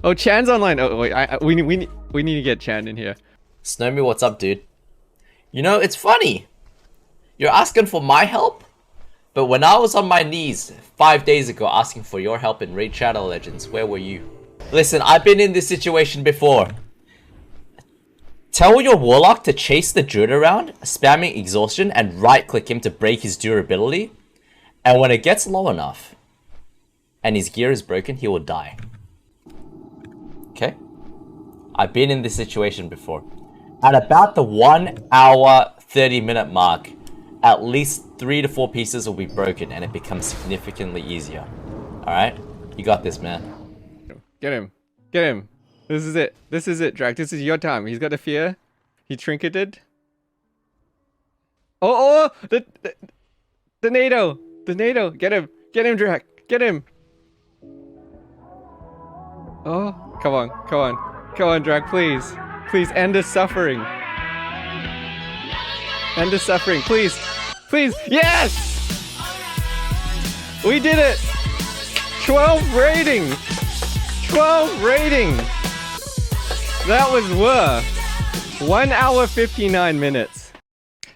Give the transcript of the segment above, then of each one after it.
Oh, Chan's online. Oh wait, we need to get Chan in here. Snowmy, what's up, dude? You know, it's funny. You're asking for my help, but when I was on my knees 5 days ago asking for your help in Raid Shadow Legends, where were you? Listen, I've been in this situation before. Tell your Warlock to chase the Druid around, spamming exhaustion, and right-click him to break his durability. And when it gets low enough, and his gear is broken, he will die. Okay? I've been in this situation before. At about the 1 hour, 30-minute mark, at least 3 to 4 pieces will be broken, and it becomes significantly easier. Alright? You got this, man. Get him. Get him. This is it. This is it, Drac. This is your time. He's got the fear. He trinketed. Oh, the NATO. The NATO. Get him. Get him, Drac. Get him. Oh, come on. Come on. Come on, Drac, please. Please end the suffering. End the suffering, please. Please. Yes! We did it! 12 rating! 12 rating! That was worth 1 hour 59 minutes.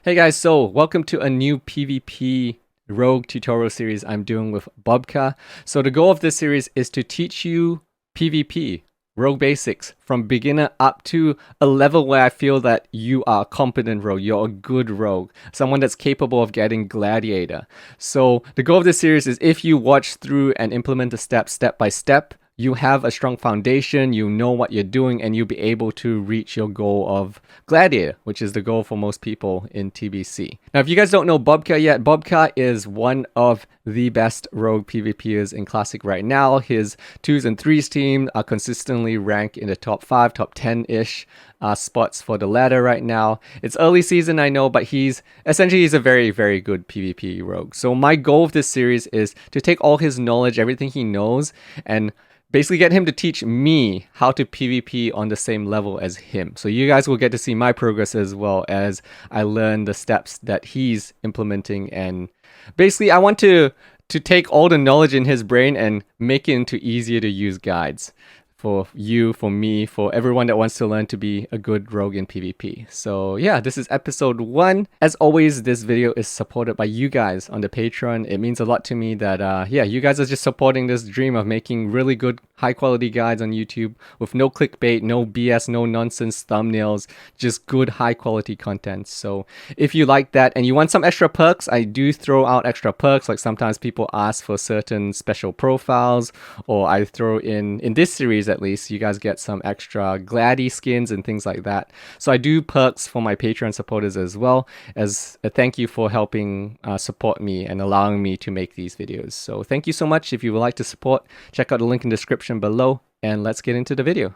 Hey guys, so welcome to a new PvP rogue tutorial series I'm doing with Bobka. So the goal of this series is to teach you PvP, rogue basics, from beginner up to a level where I feel that you are a competent rogue, you're a good rogue, someone that's capable of getting Gladiator. So the goal of this series is if you watch through and implement the steps step by step, you have a strong foundation, you know what you're doing, and you'll be able to reach your goal of Gladiator, which is the goal for most people in TBC. Now, if you guys don't know Bobka yet, Bobka is one of the best rogue PvPers in Classic right now. His 2s and 3s team are consistently ranked in the top 5, top 10-ish spots for the ladder right now. It's early season, I know, but he's a very, very good PvP rogue. So my goal of this series is to take all his knowledge, everything he knows, and basically get him to teach me how to PvP on the same level as him. So you guys will get to see my progress as well as I learn the steps that he's implementing. And basically I want to take all the knowledge in his brain and make it into easier to use guides for you, for me, for everyone that wants to learn to be a good rogue in PvP. So yeah, this is episode 1. As always, this video is supported by you guys on the Patreon. It means a lot to me that yeah, you guys are just supporting this dream of making really good high quality guides on YouTube with no clickbait, no BS, no nonsense thumbnails, just good high quality content. So if you like that and you want some extra perks, I do throw out extra perks. Like sometimes people ask for certain special profiles, or I throw in this series at least, you guys get some extra Gladdy skins and things like that. So I do perks for my Patreon supporters as well, as a thank you for helping support me and allowing me to make these videos. So thank you so much. If you would like to support, check out the link in the description below, and let's get into the video.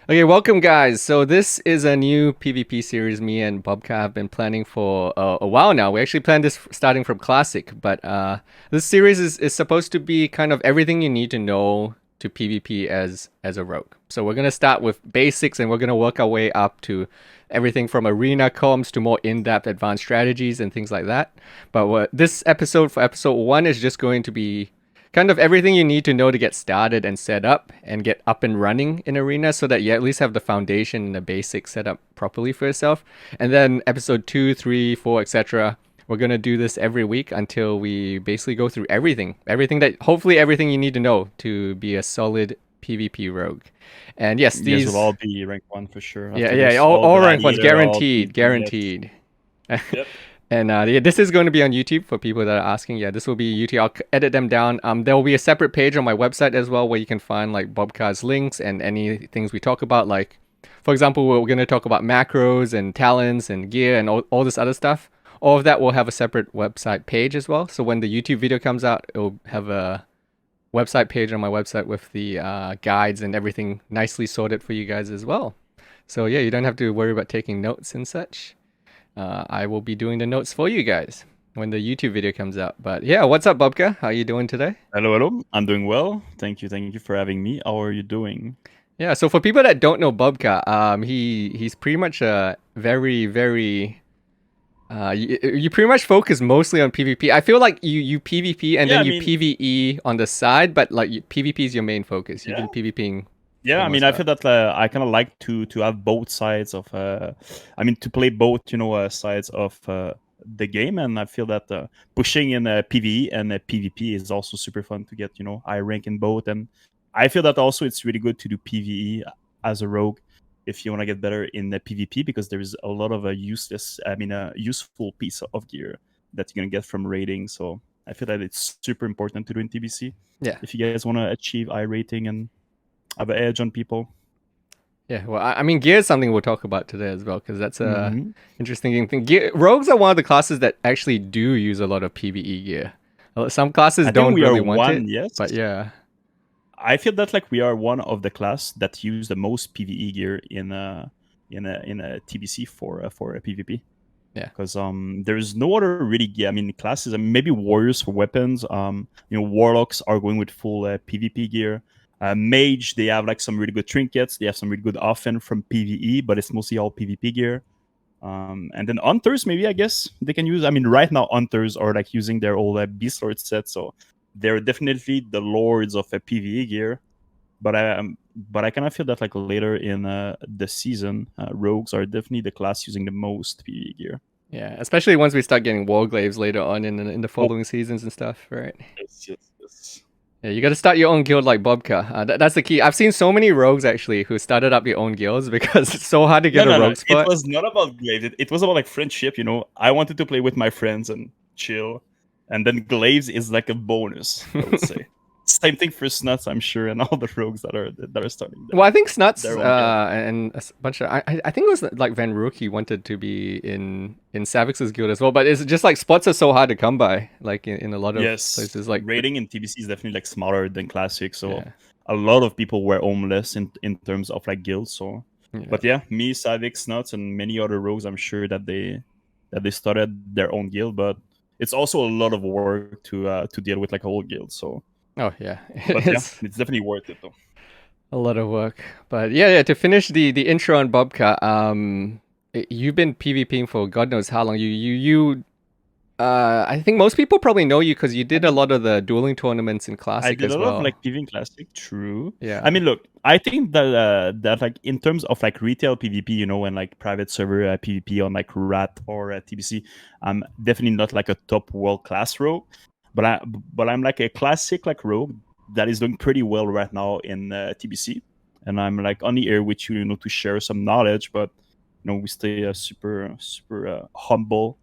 Okay, welcome guys. So this is a new PvP series me and Bobka have been planning for a while now. We actually planned this starting from Classic, but this series is supposed to be kind of everything you need to know to PvP as a rogue. So we're going to start with basics and we're going to work our way up to everything from arena comms to more in-depth advanced strategies and things like that. But this episode, for episode 1, is just going to be kind of everything you need to know to get started and set up and get up and running in arena, so that you at least have the foundation and the basics set up properly for yourself. And then episode 2, 3, 4, etc. We're going to do this every week until we basically go through everything hopefully everything you need to know to be a solid PvP rogue. And yes, these will all be rank 1 for sure. Yeah, all rank 1s, guaranteed. Yep. And yeah, this is going to be on YouTube for people that are asking. Yeah, this will be YouTube. I'll edit them down. There will be a separate page on my website as well where you can find like Bobka's links and any things we talk about. Like, for example, we're going to talk about macros and talents and gear and all this other stuff. All of that will have a separate website page as well. So when the YouTube video comes out, it will have a website page on my website with the guides and everything nicely sorted for you guys as well. So yeah, you don't have to worry about taking notes and such. I will be doing the notes for you guys when the YouTube video comes out. But yeah, what's up, Bobka? How are you doing today? Hello. I'm doing well. Thank you for having me. How are you doing? Yeah, so for people that don't know Bobka, he's pretty much a very you pretty much focus mostly on PvP. I feel like you PvP and then you PvE on the side, but like PvP is your main focus. You've been PvPing Yeah, the I mean, most I part. feel that I kind of like to have both sides of. I mean, to play both, sides of the game, and I feel that pushing in PVE and PvP is also super fun to get high rank in both, and I feel that also it's really good to do PVE as a rogue if you want to get better in the PvP because there is a lot of useful piece of gear that you're gonna get from raiding. So I feel that it's super important to do in TBC Yeah. if you guys want to achieve high rating and have an edge on people. Yeah, well, I mean, gear is something we'll talk about today as well because that's a Hmm. interesting thing. Rogues are one of the classes that actually do use a lot of PvE gear. Some classes I think don't we are really want it, one, yes. but yeah, I feel that like we are one of the class that use the most PVE gear in a TBC for a PvP. Yeah. Because there's no other really I mean classes. I mean, maybe warriors for weapons. Warlocks are going with full PvP gear. Mage, they have like some really good trinkets. They have some really good offense from PvE, but it's mostly all PvP gear. And then hunters, maybe I guess they can use. I mean, right now hunters are like using their old beast lord set, so they're definitely the lords of a PVE gear. But I kind of feel that like later in the season, rogues are definitely the class using the most PvE gear. yeah, especially once we start getting warglaves later on in the Oh, following seasons and stuff, right? yes. Yeah, you got to start your own guild like Bobka. That's the key. I've seen so many rogues actually who started up their own guilds because it's so hard to get a No. rogue It spot. was not about glaives. It was about like friendship. I wanted to play with my friends and chill, and then glaives is like a bonus. I would say. Same thing for snuts, I'm sure, and all the rogues that are starting Well, I think Snuts their own guild. and a bunch of I think it was like Van Rookie wanted to be in Savix's guild as well, but it's just like spots are so hard to come by, like in a lot of Yes, places. Like rating in TBC is definitely like smaller than classic, so yeah, a lot of people were homeless in terms of like guilds. So, yeah, but yeah, me, Savix, Nuts, and many other rogues, I'm sure that they started their own guild, but it's also a lot of work to deal with like a whole guild. So, oh yeah, but yeah, it's it's definitely worth it though. a lot of work. But yeah. To finish the intro on Bobka, you've been PvPing for God knows how long. You I think most people probably know you because you did a lot of the dueling tournaments in I Classic did as a lot of well. like PvP in classic, true. Yeah. I mean, look, I think that like in terms of like retail PvP, and like private server PvP on like Rat or TBC, I'm definitely not like a top world class rogue, but I'm like a classic like rogue that is doing pretty well right now in TBC, and I'm like on the air with you, to share some knowledge, but we stay super humble.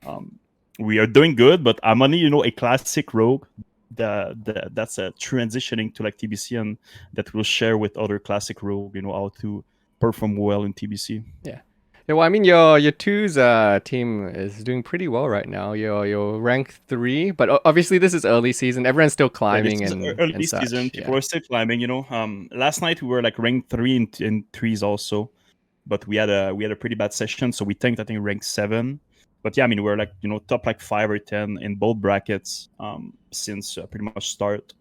Um, we are doing good, but I'm only a classic rogue that's transitioning to like TBC and that will share with other classic rogue, how to perform well in TBC. Yeah. Yeah, well, I mean, your twos team is doing pretty well right now. You're rank 3, but obviously this is early season. Everyone's still Yeah, this climbing is and early season. such. People Yeah. are still climbing. Last night we were like rank 3 in threes also, but we had a pretty bad session, so we tanked I think rank 7. But yeah, I mean we're like top like 5 or 10 in both brackets since pretty much start.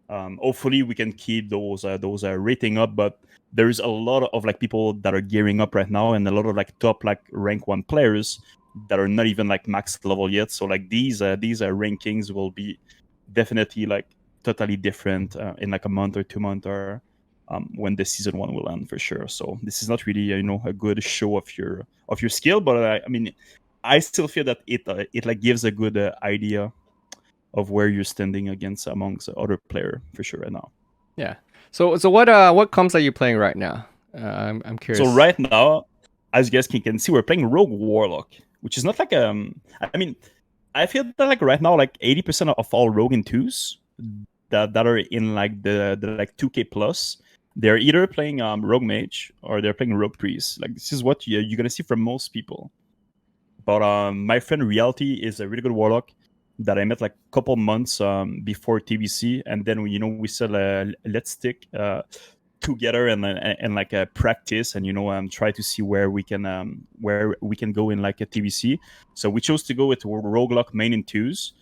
Hopefully we can keep those rating up, but there's a lot of like people that are gearing up right now and a lot of like top like rank 1 players that are not even like max level yet. So like these rankings will be definitely like totally different in like a month or 2 months or when the season 1 will end for sure. So this is not really a good show of your skill, but I mean I still feel that it like gives a good idea of where you're standing against amongst other player for sure right now. Yeah. So what comps are you playing right now? I'm So curious. right now, as you guys can see, we're playing Rogue Warlock, which is not like I mean, I feel that like right now, like 80% of all Rogue in twos that are in like the like 2K plus, they're either playing Rogue Mage or they're playing Rogue Priest. Like this is what you're gonna see from most people. But my friend Reality is a really good Warlock that I met like a couple months before TBC, and then we said let's stick together and like practice and try to see where we can go in like a TBC. So we chose to go with Roguelock main in twos,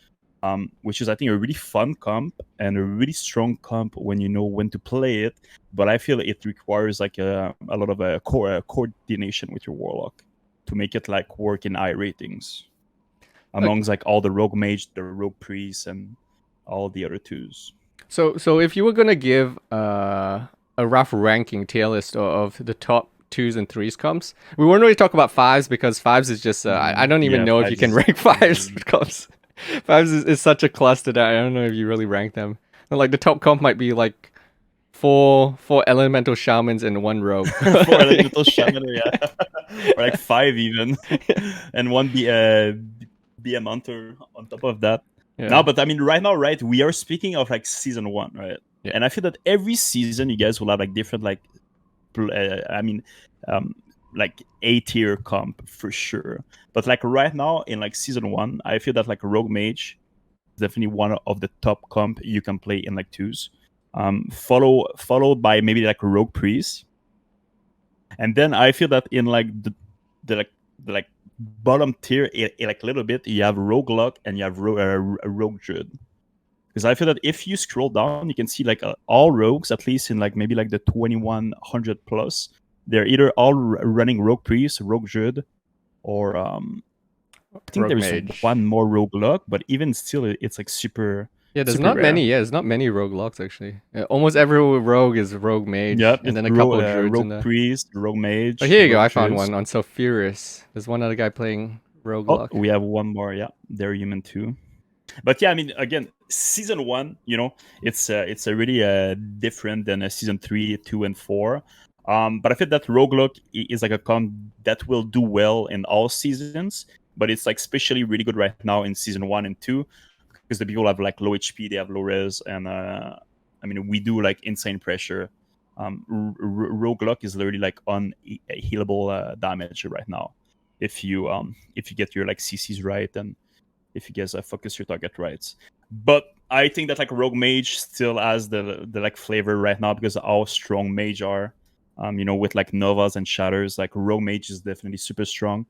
which is I think a really fun comp and a really strong comp when you know when to play it. But I feel it requires like a lot of coordination with your Warlock to make it like work in high ratings amongst like all the rogue mage, the rogue priest, and all the other twos. So if you were gonna give a rough ranking tier list of the top 2s and 3s comps. We won't really talk about 5s because 5s is just I don't even Yeah, know if you can is rank 5s amazing. comps. 5s is such a cluster that I don't know if you really rank them. And, like the top comp might be like four elemental shamans and 1 rogue. 4 elemental shaman, yeah, or like 5 even, and 1 BM hunter on top of that. Yeah. No, but I mean, right now, right, we are speaking of like season 1, right? Yeah. And I feel that every season you guys will have like different like, like A tier comp for sure. But like right now in like season 1, I feel that like rogue mage is definitely one of the top comp you can play in like 2s. Followed by maybe like rogue priest, and then I feel that in like the bottom tier, like a little bit, you have rogue luck and you have rogue druid. Because I feel that if you scroll down, you can see like all rogues, at least in like maybe like the 2100 plus, they're either all running rogue priest, rogue druid, or I think Rogue there's mage. 1 more rogue luck, but even still, it's like super. Yeah, there's super not rare. many. Yeah, there's not many rogue locks actually. Almost every rogue is rogue mage, Yep, and it's then a couple of druids in rogue there. priest, rogue mage. Oh, here you go. rogue I found druids. one on Sulfurous. There's one other guy playing rogue Oh, lock. we have 1 more. Yeah, they're human too. But yeah, I mean, again, season 1, you know, it's a really different than season 3, 2, and 4. But I feel that rogueluck is like a con that will do well in all seasons, but it's like especially really good right now in season 1 and 2 because the people have like low HP, they have low res, and I mean, we do like insane pressure. Rogueluck is literally like unhealable damage right now if you get your like CCs right and if you guys focus your target right. But I think that like rogue mage still has the like flavor right now because of how strong mage are. You know, with like novas and shatters, like rogue mage is definitely super strong,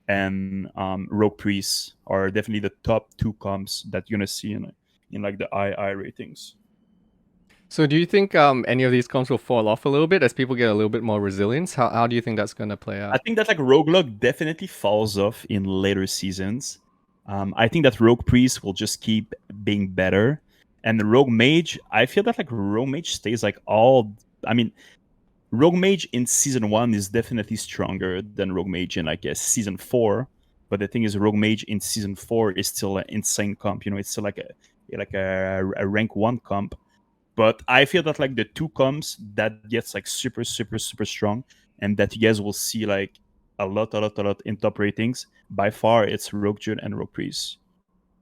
and rogue priests are definitely the top 2 comps that you're gonna see in like the II ratings. So do you think any of these comps will fall off a little bit as people get a little bit more resilience? How do you think that's gonna play out? I think that like rogueluck definitely falls off in later seasons. I think that rogue priest will just keep being better, and the rogue mage, I feel that like rogue mage stays like all. I mean, rogue mage in season 1 is definitely stronger than rogue mage in like season 4. But the thing is, rogue mage in season 4 is still an insane comp. You know, it's still like a rank 1 comp. But I feel that like the 2 comps that gets like super strong, and that you guys will see like a lot in top ratings. By far, it's Rogue Druid and Rogue Priest.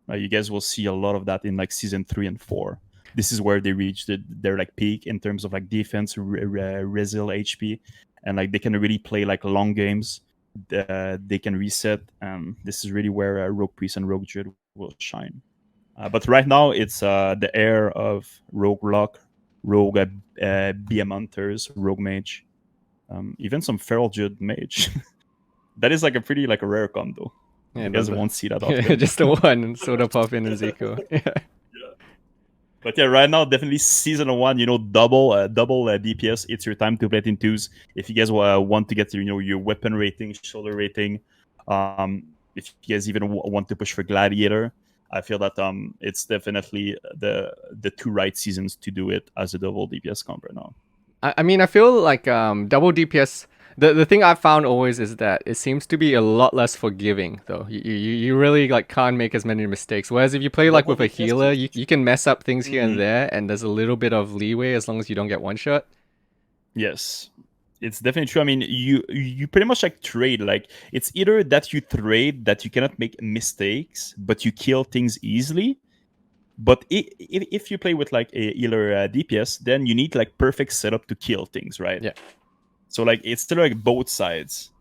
You guys will see a lot of that in like season 3 and 4. This is where they reach their like peak in terms of like defense, resil, HP, and like they can really play like long games. They can reset, and this is really where Rogue Priest and Rogue Druid will shine. But right now, it's the air of Rogue Lock, Rogue BM Hunters, Rogue Mage, even some Feral Druid Mage. That is like a pretty like a rare combo. Yeah, You guys won't see that often. just the one, Soda Puffin and Zico. Yeah. But yeah, right now, definitely season 1, you know, double DPS. It's your time to play it in 2s. If you guys want to get your weapon rating, shoulder rating, if you guys even want to push for Gladiator, I feel that it's definitely the 2 right seasons to do it as a double DPS comp right now. I mean, I feel like double DPS. The thing I've found always is that it seems to be a lot less forgiving, though. You really like can't make as many mistakes. Whereas if you play like with a healer, you can mess up things here and there, and there's a little bit of leeway as long as you don't get one shot. Yes, it's definitely true. I mean, you pretty much like trade. Like it's either that you trade that you cannot make mistakes, but you kill things easily. But if you play with like a healer DPS, then you need like perfect setup to kill things, right? Yeah. So like it's still like both sides,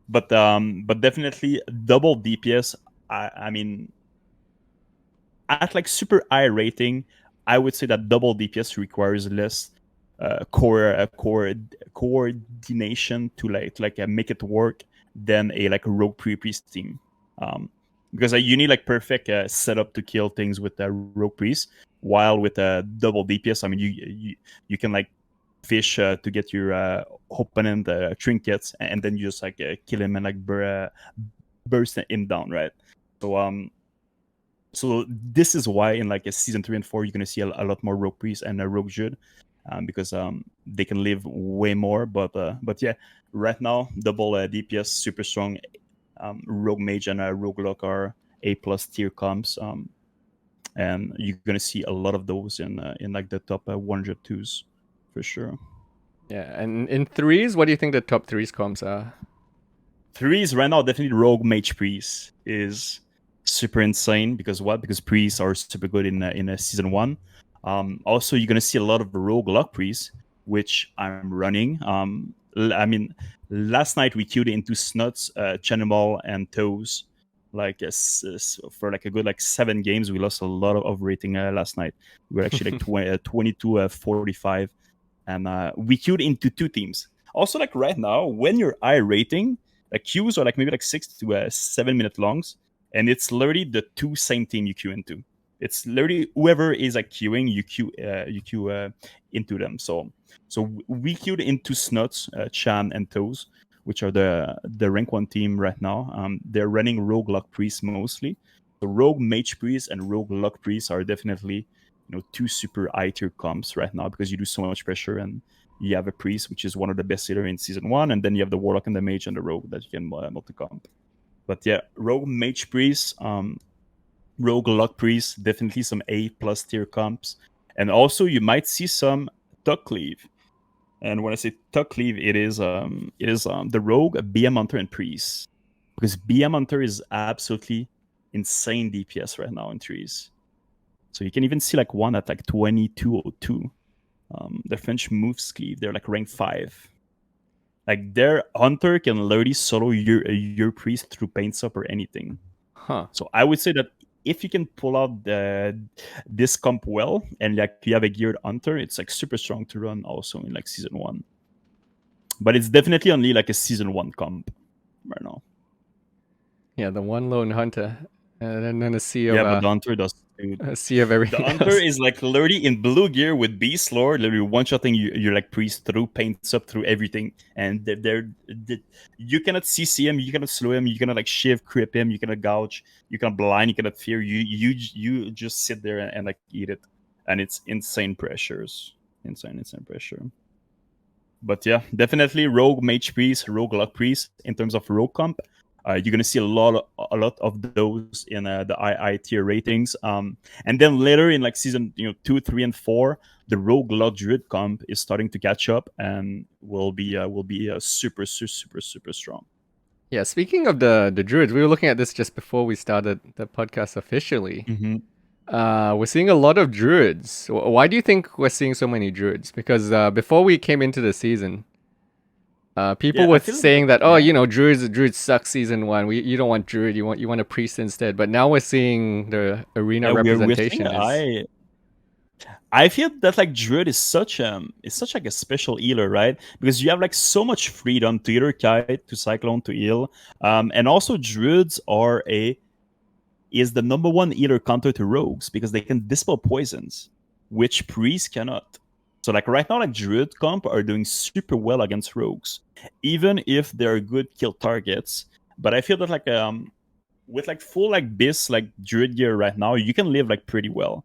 but definitely double DPS. I mean, at like super high rating, I would say that double DPS requires less coordination to make it work than a like rogue priest team. Because you need like perfect setup to kill things with a rogue priest, while with a double DPS, I mean you can like fish to get your opponent trinkets, and then you just like kill him and like burst him down, right? So this is why in like a season 3 and 4 you're gonna see a lot more rogue priest and a rogue druid, because they can live way more. But yeah, right now double DPS, super strong. Rogue Mage and Rogue Lock are A+ tier comps, and you're gonna see a lot of those in like the top 102s for sure. Yeah, and in threes, what do you think the top threes comps are? Threes right now, definitely Rogue Mage Priest is super insane because what? Because priests are super good in a season 1. Also, you're gonna see a lot of Rogue Luck Priests, which I'm running. I mean, last night we queued into Snuts, Cannonball, and Toes. Like for like a good like 7 games, we lost a lot of rating last night. We were actually like 22 45, and we queued into 2 teams. Also, like right now, when you're high rating, like queues are like maybe like 6 to 7 minute longs, and it's literally the 2 same team you queue into. It's literally whoever is like queuing, you queue into them. So we queued into Snuts, Chan, and Toes, which are the rank 1 team right now. They're running Rogue Luck Priest mostly. The Rogue Mage Priest and Rogue Luck Priest are definitely 2 super high tier comps right now because you do so much pressure, and you have a Priest, which is one of the best hitter in season 1, and then you have the Warlock and the Mage and the Rogue that you can multi-comp. But yeah, Rogue Mage Priest, Rogue Luck Priest, definitely some A+ tier comps. And also you might see some Tuck Cleave. And when I say Tuck Cleave, it is the Rogue, BM Hunter, and Priest. Because BM Hunter is absolutely insane DPS right now in threes. So you can even see like one at like 2202. The French moves cleave, they're like rank 5. Like their Hunter can literally solo your Priest through Paint Up or anything. Huh. So I would say that if you can pull out this comp well, and like you have a geared Hunter, it's like super strong to run also in like season 1. But it's definitely only like a season 1 comp right now. Yeah, the one lone hunter, and then a sea of But the Hunter does. a sea of everything. The Hunter else. is like literally in blue gear with Beast Lord, literally one-shotting you're like Priest through, Paints Up through everything, and you cannot CC him, you cannot slow him, you cannot like shiv, crip him, you cannot gouge, you cannot blind, you cannot fear. You just sit there and like eat it, and it's insane pressures, insane pressure. But yeah, definitely Rogue Mage Priest, Rogue Luck Priest in terms of Rogue comp. You're gonna see a lot of those in the II tier ratings, and then later in like season 2, 3, and 4, the Rogue Luck Druid comp is starting to catch up and will be super strong. Yeah, speaking of the druids, we were looking at this just before we started the podcast officially. Mm-hmm. We're seeing a lot of druids. Why do you think we're seeing so many druids? Because before we came into the season, people were saying that druids suck season 1. You don't want druid, you want a priest instead. But now we're seeing the arena representation. I feel that like druid is such like a special healer, right? Because you have like so much freedom to either kite, to cyclone, to heal, and also druids is the number 1 healer counter to rogues because they can dispel poisons, which priests cannot. So like right now, like druid comp are doing super well against rogues, even if they're good kill targets. But I feel that like with like full like Bis like druid gear right now, you can live like pretty well.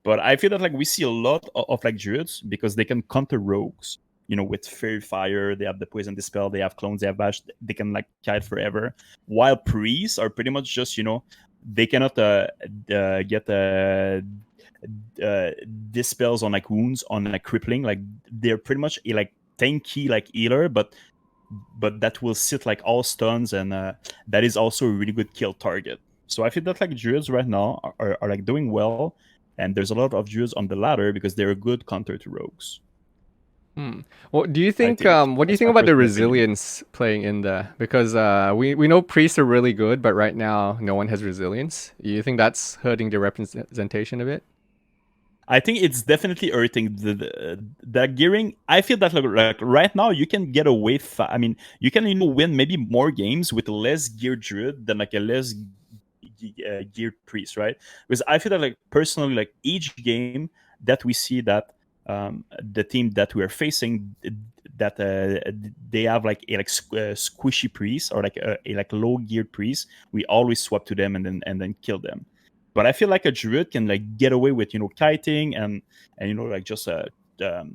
But I feel that like we see a lot of like druids because they can counter rogues. With Fairy Fire, they have the Poison Dispel, they have Clones, they have Bash, they can like kite forever. While priests are pretty much just they cannot get dispels on like wounds, on like crippling. Like they're pretty much a like tanky like healer, but that will sit like all stuns, and that is also a really good kill target. So I feel that like druids right now are like doing well, and there's a lot of druids on the ladder because they're a good counter to rogues. Well, do you think? What do you think about the resilience playing in there? Because we know priests are really good, but right now no one has resilience. Do you think that's hurting the representation a bit? I think it's definitely hurting the gearing. I feel that like right now you can get away. I mean, you can win maybe more games with less geared druid than like a less geared priest, right? Because I feel that like personally, like each game that we see that the team that we are facing, that they have like a squishy priest or like a like low geared priest, we always swap to them and then kill them. But I feel like a druid can like get away with kiting and like just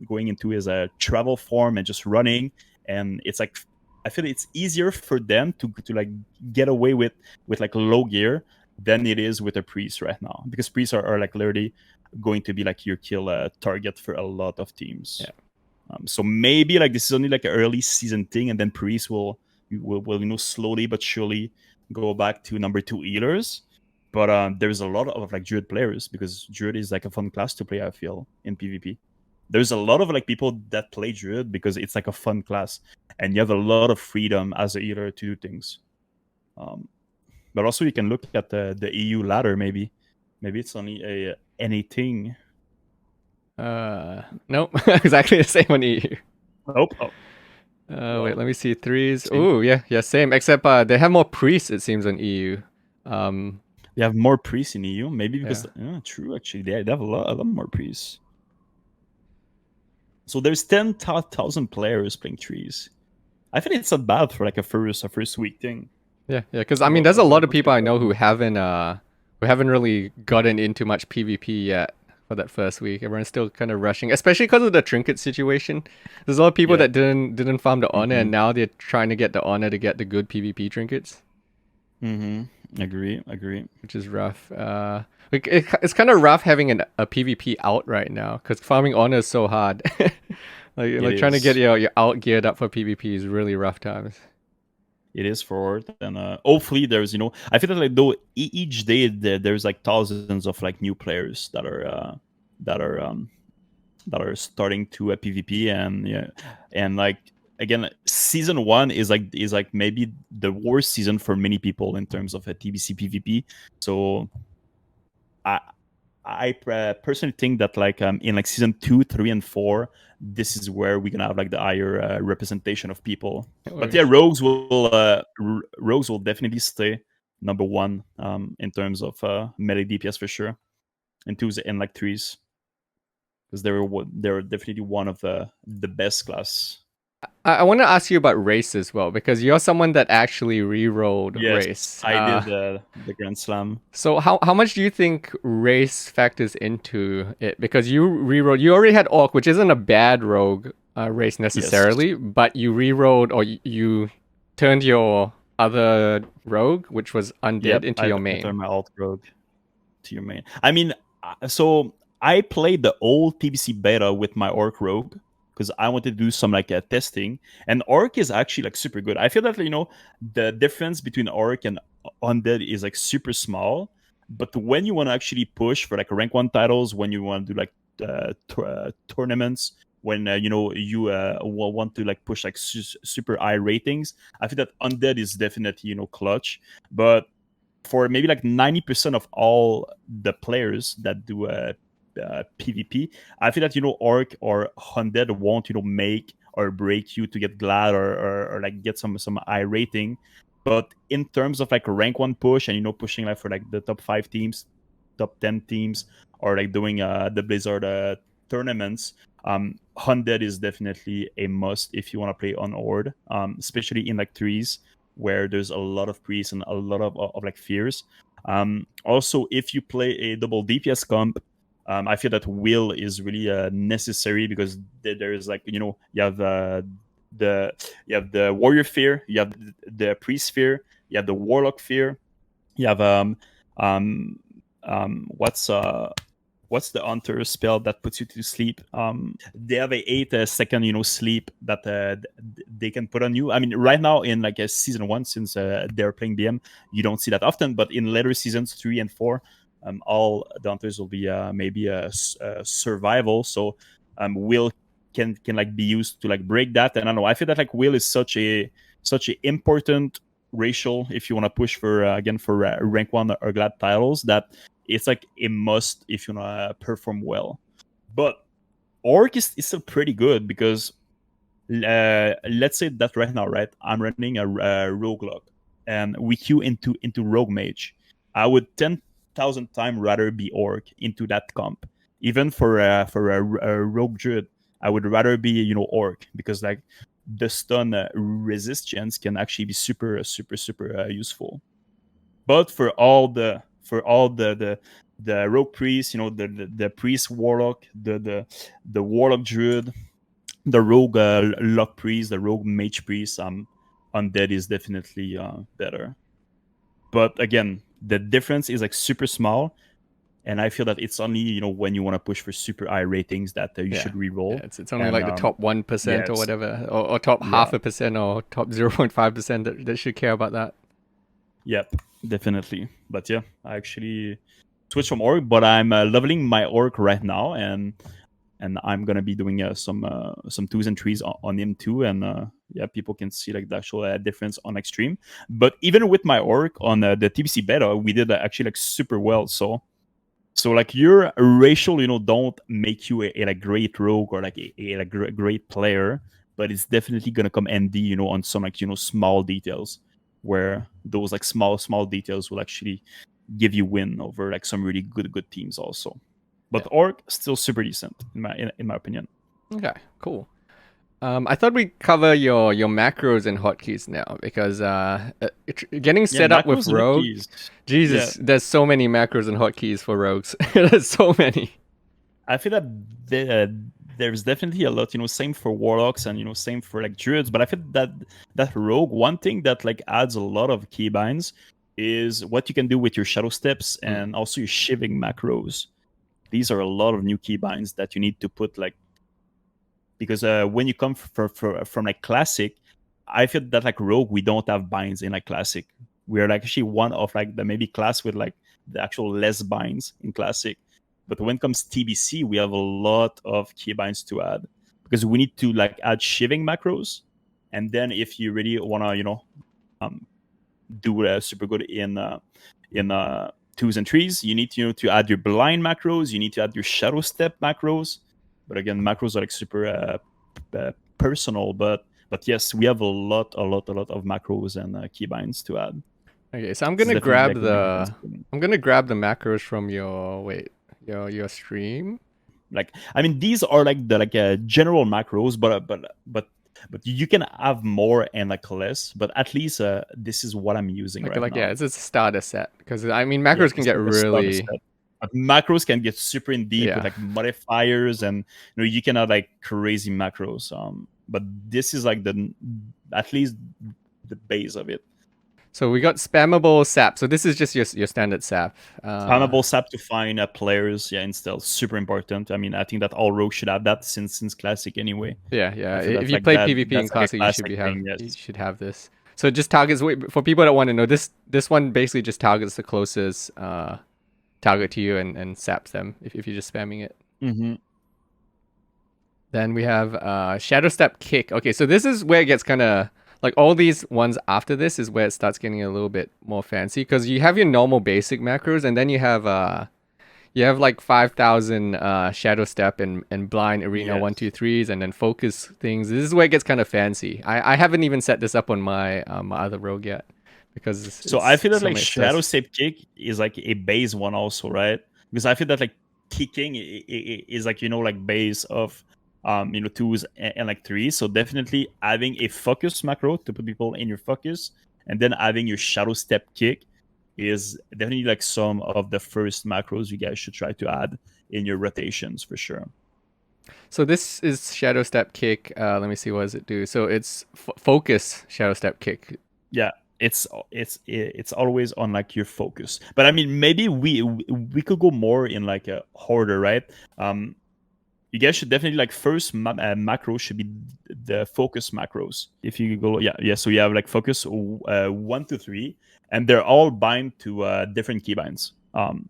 going into is a travel form and just running, and it's like I feel it's easier for them to like get away with like low gear than it is with a priest right now, because priests are like literally going to be like your kill target for a lot of teams. Yeah. So maybe like this is only like an early season thing, and then priests will slowly but surely go back to number 2 healers. But there's a lot of like druid players, because druid is like a fun class to play, I feel, in PvP. There's a lot of like people that play druid because it's like a fun class, and you have a lot of freedom as a healer to do things. But also you can look at the EU ladder. Maybe it's only anything. Nope. Exactly the same on EU. Nope. Wait, let me see. Threes. Oh, yeah, same. Except they have more priests, it seems, on EU. They have more priests in EU, maybe because true. Actually, they have a lot more priests. So there's 10,000 players playing trees. I think it's not bad for like a first week thing. Yeah. Because I mean, there's a lot of people I know who haven't really gotten into much PvP yet for that first week. Everyone's still kind of rushing, especially because of the trinket situation. There's a lot of people that didn't farm the honor, and now they're trying to get the honor to get the good PvP trinkets. Agree. Which is rough. It's kind of rough having a PvP out right now, because farming honor is so hard. like trying to get your out geared up for PvP is really rough times. It is forward, and hopefully there's I feel like though each day there's like thousands of like new players that are starting to PvP, and like again, season 1 is like maybe the worst season for many people in terms of a TBC PvP. So I personally think that like in like season 2, 3, and 4, this is where we're gonna have like the higher representation of people. But yeah, rogues will definitely stay number 1 in terms of melee DPS for sure, and 2s and like 3s, because they're definitely one of the best class. I want to ask you about race as well, because you're someone that actually re-rolled race. I did the Grand Slam. So how much do you think race factors into it? Because you re-rolled, you already had Orc, which isn't a bad rogue race necessarily, but you re-rolled, or you turned your other rogue, which was undead, into your main. I turned my alt rogue to your main. I mean, so I played the old TBC beta with my Orc rogue, because I wanted to do some like testing, and Orc is actually like super good. I feel that the difference between Orc and Undead is like super small, but when you want to actually push for like rank 1 titles, when you want to do like tournaments, when you want to like push like super high ratings, I feel that Undead is definitely clutch. But for maybe like 90% of all the players that do PvP, I feel that Orc or Undead won't make or break you to get Glad or like get some high rating. But in terms of like a rank 1 push, and pushing like for like the top 5 teams, top 10 teams, or like doing the Blizzard tournaments, Undead is definitely a must if you want to play on Horde, especially in like 3s where there's a lot of priests and a lot of like fears. Also, if you play a double DPS comp, I feel that will is really necessary, because there is like you have the warrior fear, you have the priest fear, you have the warlock fear, you have what's the hunter spell that puts you to sleep? They have a 8-second sleep that they can put on you. I mean, right now in like a season 1, since they're playing BM, you don't see that often, but in later seasons 3 and 4. All the hunters will be maybe a survival, so will can like be used to like break that. And I don't know, I feel that like will is such a important racial if you want to push for again for rank 1 or Glad titles, that it's like a must if you want to perform well. But Orc is still pretty good, because let's say that right now, right, I'm running a rogue log and we queue into rogue mage. I would 10,000 times rather be Orc into that comp. Even for a rogue druid, I would rather be Orc, because like the stun resistance can actually be super useful. But for all the the rogue priest, the priest warlock, the warlock druid, the rogue luck priest, the rogue mage priest. Undead is definitely better. But again, the difference is like super small, and I feel that it's only when you want to push for super high ratings that you should reroll. Yeah, it's only like the top 1% or whatever, or top 0.5% or top 0.5% that should care about that. Yep, definitely. But yeah, I actually switched from orc, but I'm leveling my orc right now, and I'm gonna be doing some 2s and 3s on him too, and people can see like the actual difference on extreme. But even with my orc on the TBC beta, we did actually like super well. So like your racial, don't make you a great rogue or like a great player, but it's definitely gonna come handy, on some like small details, where those like small details will actually give you win over like some really good teams also. But orc still super decent in my opinion. Okay, cool. I thought we'd cover your macros and hotkeys now, because getting set up with rogue, Jesus, there's so many macros and hotkeys for rogues. There's so many. I feel that there's definitely a lot, same for warlocks and same for like druids. But I feel that rogue, one thing that like adds a lot of keybinds is what you can do with your shadow steps and also your shiving macros. These are a lot of new keybinds that you need to put, like, because when you come from like classic, I feel that like rogue, we don't have binds in like classic. We're like actually one of like the maybe class with like the actual less binds in classic. But when it comes to TBC, we have a lot of keybinds to add, because we need to like add shiving macros, and then if you really want to do super good in 2s and 3s, you need to add your blind macros, you need to add your shadow step macros. But again, macros are like super personal, but yes, we have a lot of macros and keybinds to add. Okay, so I'm gonna grab the macros from your stream. Like, I mean, these are like the general macros, but you can have more and like less. But at least this is what I'm using right now. Yeah, it's a starter set, because I mean macros can get really. But macros can get super in deep with like modifiers, and you can have like crazy macros. But this is like at least the base of it. So we got spammable sap. So this is just your standard sap. Spammable sap to find players, in stealth, super important. I mean, I think that all rogues should have that since classic anyway. Yeah. If you play PvP in classic, you should have this. So it just targets, for people that want to know, this one basically just targets the closest target to you and saps them if you're just spamming it. Mm-hmm. Then we have Shadow Step Kick. Okay, so this is where it gets kind of like, all these ones after this is where it starts getting a little bit more fancy, because you have your normal basic macros, and then you have like 5,000 Shadow Step and blind arena 1, 2, 3s, and then focus things. This is where it gets kind of fancy. I haven't even set this up on my my other rogue yet, because I feel that like Shadow Step Kick is like a base one also, right? Because I feel that like kicking is like like base of 2s and like 3s. So definitely having a focus macro to put people in your focus, and then having your Shadow Step Kick is definitely like some of the first macros you guys should try to add in your rotations for sure. So this is Shadow Step Kick. Let me see, what does it do? So it's focus Shadow Step Kick. Yeah, it's always on like your focus. But I mean, maybe we could go more in like a order, right? You guys should definitely like first macro should be the focus macros. If you go, so you have like focus 1 to 3, and they're all bind to different keybinds. And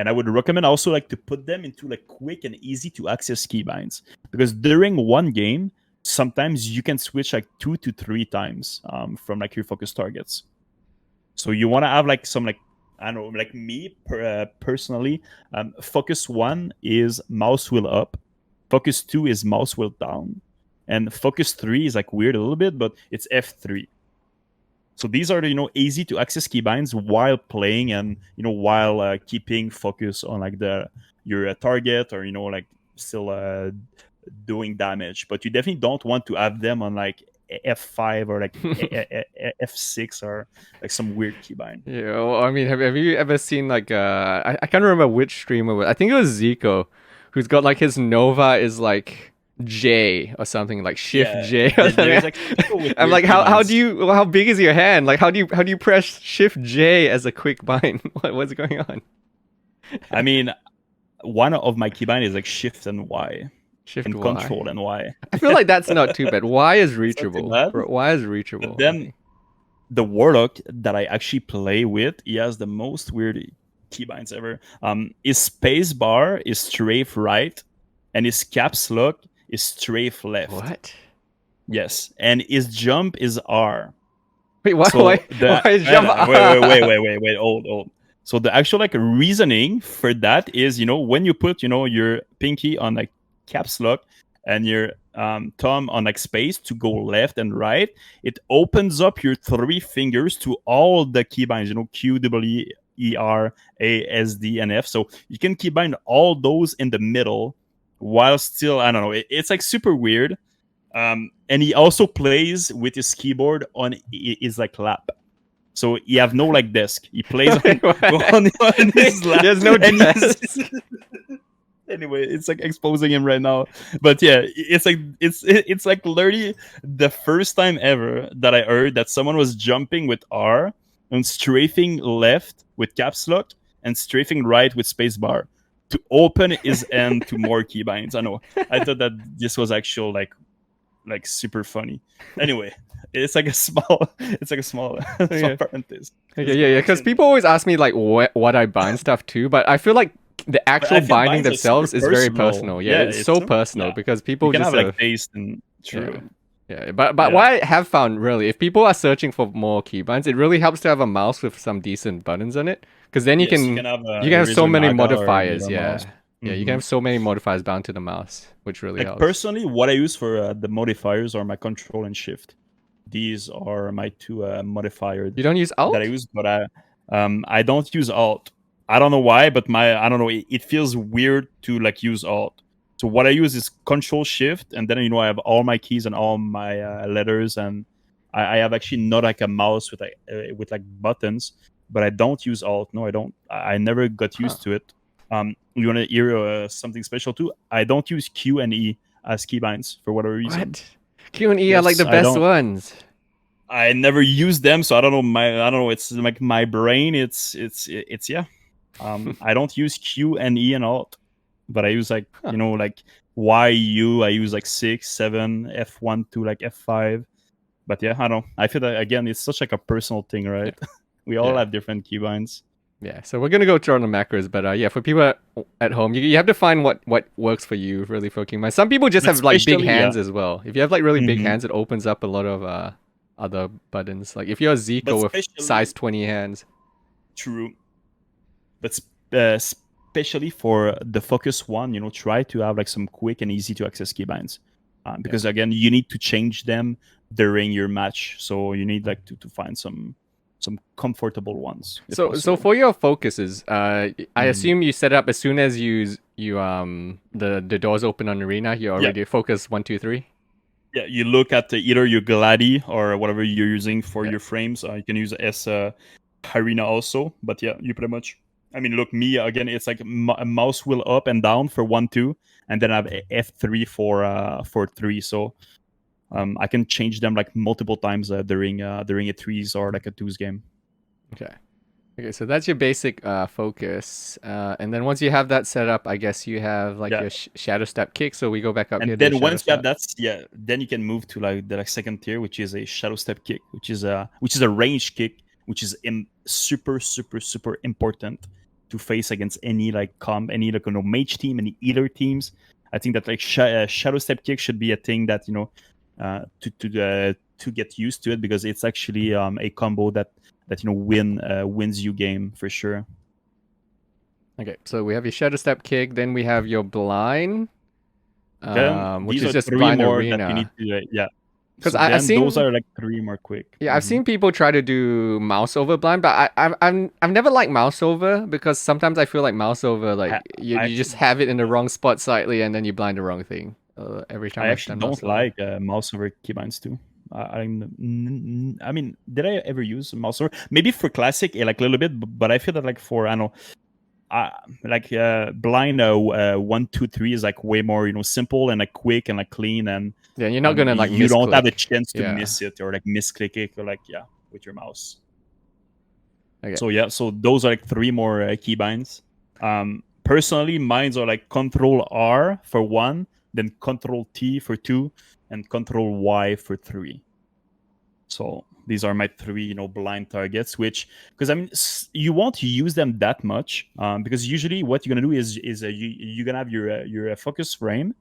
I would recommend also like to put them into like quick and easy to access keybinds, because during one game, sometimes you can switch like 2 to 3 times from like your focus targets. So you want to have like some like, I don't know, like me personally, focus 1 is mouse wheel up, focus 2 is mouse wheel down, and focus 3 is like weird a little bit, but it's F3. So these are the easy to access keybinds while playing, and while keeping focus on like your target, or like still doing damage. But you definitely don't want to have them on like F5 or like F6 or like some weird keybind. Yeah, well, I mean, have you ever seen like I can't remember which streamer, I think it was Zico, who's got like his Nova is like J or something, like Shift J or something. Like people with I'm weird like, keybinds. how big is your hand? Like how do you press Shift J as a quick bind? What's going on? I mean, one of my keybind is like Shift and Y. Shift and Y. Control and Y. I feel like that's not too bad. Y is reachable. bad. Y is reachable. But then the Warlock that I actually play with, he has the most weird keybinds ever. His space bar is strafe right, and his caps lock is strafe left. What? Yes, and his jump is R. Wait, why? So why is jump? Wait, old. So the actual like reasoning for that is, when you put, your pinky on like caps lock and your thumb on like space to go left and right, it opens up your 3 fingers to all the keybinds, Q, W, E, R, A, S, D, and F. So you can keybind all those in the middle while still, I don't know, it's like super weird. And he also plays with his keyboard on his like lap. So he have no like desk. He plays on his lap. There's no desk. Anyway, it's like exposing him right now. But yeah, it's like literally the first time ever that I heard that someone was jumping with R and strafing left with caps lock and strafing right with spacebar to open his end to more keybinds. I know. I thought that this was actual like super funny. Anyway, it's like a small parenthesis. Yeah. Because people always ask me like what I bind stuff to, but I feel like the actual binding themselves is very personal. Yeah, it's so personal because people you can just have like taste and true. Yeah, but what I have found really, if people are searching for more keybinds, it really helps to have a mouse with some decent buttons on it, because then you can have so many modifiers. Yeah, you can have so many modifiers bound to the mouse, which really helps. Personally, what I use for the modifiers are my control and shift. These are my 2 modifiers. You don't use alt? That I use, but I don't use alt. I don't know why, but I don't know. It feels weird to like use alt. So what I use is control shift, and then I have all my keys and all my letters, and I have actually not like a mouse with like buttons, but I don't use alt. No, I don't. I never got used to it. You want to hear something special too? I don't use Q and E as keybinds for whatever reason. What? Q and E are like the best ones. I never use them, so I don't know. It's like my brain. It's yeah. I don't use Q and E and alt, but I use like like Y, U. I use like 6, 7, F1 to like F5. But yeah, I don't know. I feel that again, it's such like a personal thing, right? Yeah. We all have different keybinds. Yeah, so we're gonna go through on the macros, but yeah, for people at home, you have to find what works for you really for keybind. Some people just have like big hands as well. If you have like really big hands, it opens up a lot of other buttons. Like if you're a Zico with size 20 hands. True. But especially for the focus one, try to have like some quick and easy to access keybinds, because again, you need to change them during your match, so you need like to find some comfortable ones. So for your focuses, I assume you set up as soon as you the doors open on Arena, you already focus 1, 2, 3. Yeah, you look at either your Gladdy or whatever you're using for your frames. You can use S Arena also, but yeah, you pretty much. I mean, look, me again. It's like a mouse wheel up and down for 1, 2, and then I have F3 for 3. So I can change them like multiple times during a 3s or like a 2s game. Okay, so that's your basic focus, and then once you have that set up, I guess you have like your shadow step kick. So we go back up and here. And then once you have that, then you can move to like the second tier, which is a shadow step kick, which is a range kick, which is super important to face against any like any like mage team, any healer teams. I think that like shadow step kick should be a thing that to get used to it, because it's actually a combo that wins you game for sure. Okay, so we have your shadow step kick, then we have your blind, which is just blind arena. That you need to, because I've seen those are like 3 more quick. Yeah, I've seen people try to do mouse over blind, but I've never liked mouse over, because sometimes I feel like mouse over you just have it in the wrong spot slightly and then you blind the wrong thing every time. I actually don't like mouse over keybinds too. I mean, did I ever use mouse over? Maybe for classic, like a little bit, but I feel that like for I don't know, blind 1, 2, 3 is like way more simple and like quick and like clean, and Yeah, you're not gonna like you don't have the misclick. chance to Yeah. miss it or like misclick it or like with your mouse. Okay. So so those are like 3 more keybinds. Personally, mines are like Control R for 1, then Control T for 2, and Control Y for 3. So these are my 3, blind targets. Which, because I mean, you won't use them that much, because usually what you're gonna do is you're gonna have your focus frame,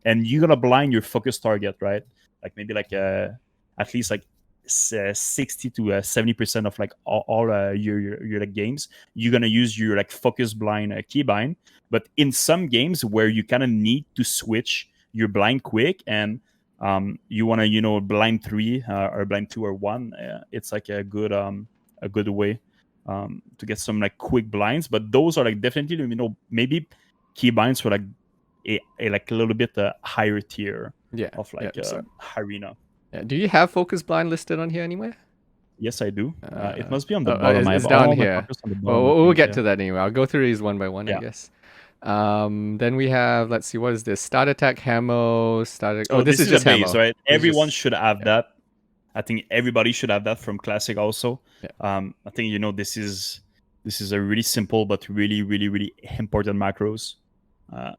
and you're gonna blind your focus target, right? Like maybe like at least like 60 to 70% of like all your like games, you're gonna use your like focus blind keybind. But in some games where you kind of need to switch your blind quick, and you want to blind 3 or blind 2 or 1, it's like a good way to get some like quick blinds. But those are like definitely maybe keybinds for like a like a little bit higher tier of like arena. Yeah. Do you have focus blind listed on here anywhere? Yes, I do. It must be on the bottom. It's down here. We'll get to that anyway. I'll go through these one by one, I guess. Then we have, let's see, what is this? Start attack Hamo. This is just base, Hamo. right? Everyone should have that. I think everybody should have that from Classic also. I think this is a really simple but really, really, really important macros,